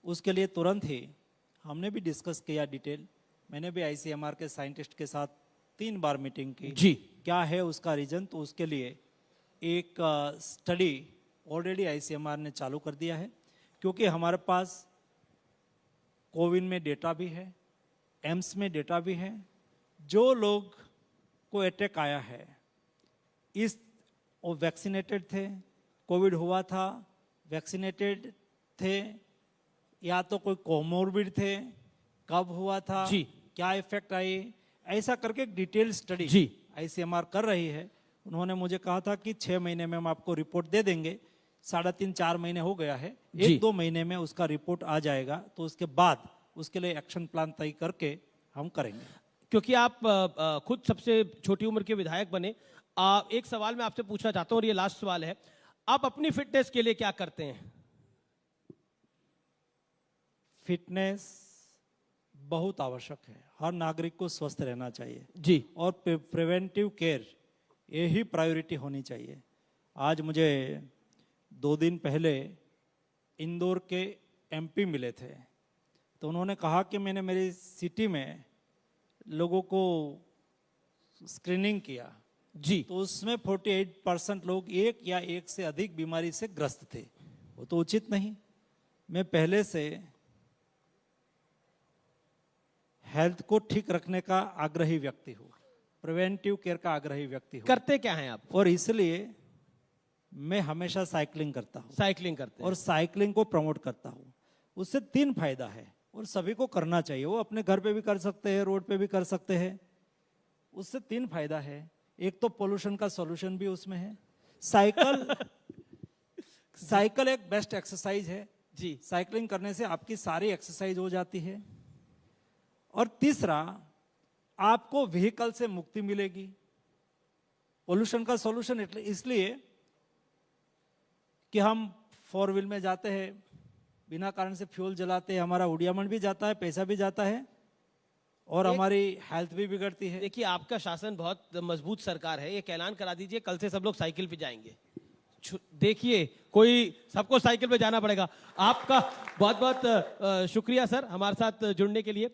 उसके लिए तुरंत ही हमने भी डिस्कस किया डिटेल। मैंने भी आईसीएमआर के साइंटिस्ट के साथ 3 बार मीटिंग की। जी। क्या है उसका रीजन, तो उसके लिए एक स्टडी ऑलरेडी आईसीएमआर ने चालू कर दिया है, क्योंकि हमारे पास कोविन में डेटा भी है, एम्स में डेटा भी है। जो लोग को अटैक आया है, इस वो वैक्सीनेटेड थे, कोविड हुआ था, वैक्सीनेटेड थे, या तो कोई कोमोर्बिड थे, कब हुआ था, जी। क्या इफेक्ट आई, ऐसा करके एक डिटेल स्टडी जी। आईसीएमआर कर रही है। उन्होंने मुझे कहा था कि 6 महीने में हम आपको रिपोर्ट दे देंगे। 3.5-4 महीने हो गया है, जी। 1-2 महीने में उसका रिपोर्ट आ जाएगा, तो उसके बाद उसके लिए एक्शन प्लान तय करके हम करेंगे। क्योंकि आप खुद सबसे छोटी उम्र के विधायक बने, एक सवाल मैं आपसे पूछना चाहता हूं और ये लास्ट सवाल है, आप अपनी फिटनेस के लिए क्या करते हैं? फिटनेस बहुत आवश्यक है, हर नागरिक को स्वस्थ रहना चाहिए जी। और प्रिवेंटिव केयर यही प्रायोरिटी होनी चाहिए। आज मुझे 2 दिन पहले इंदौर के एमपी मिले थे, तो उन्होंने कहा कि मैंने मेरी सिटी में लोगों को स्क्रीनिंग किया, जी। तो उसमें 48% लोग एक या एक से अधिक बीमारी से ग्रस्त थे। वो तो उचित नहीं। मैं पहले से हेल्थ को ठीक रखने का आग्रही व्यक्ति हूँ, प्रिवेंटिव केयर का आग्रही व्यक्ति हूँ, करते क्या हैं आप? और इसलिए मैं हमेशा साइकिलिंग करता हूँ साइकिलिंग करते हैं। और साइकिलिंग को प्रमोट करता हूँ। उससे 3 फायदा है और सभी को करना चाहिए। वो अपने घर पे भी कर सकते हैं, रोड पे भी कर सकते हैं। उससे 3 फायदा है। एक तो पोल्यूशन का सॉल्यूशन भी उसमें है। साइकिल एक बेस्ट एक्सरसाइज है जी। साइकिलिंग करने से आपकी सारी एक्सरसाइज हो जाती है। और तीसरा, आपको व्हीकल से मुक्ति मिलेगी। पोल्यूशन का सॉल्यूशन इसलिए कि हम 4 व्हील में जाते हैं, बिना कारण से फ्यूल जलाते हैं, हमारा उड़ियामन भी जाता है, पैसा भी जाता है और हमारी हेल्थ भी बिगड़ती है। देखिए, आपका शासन बहुत मजबूत सरकार है, एक ऐलान करा दीजिए, कल से सब लोग साइकिल पे जाएंगे। देखिए, कोई सबको साइकिल पे जाना पड़ेगा। आपका बहुत बहुत शुक्रिया सर, हमारे साथ जुड़ने के लिए।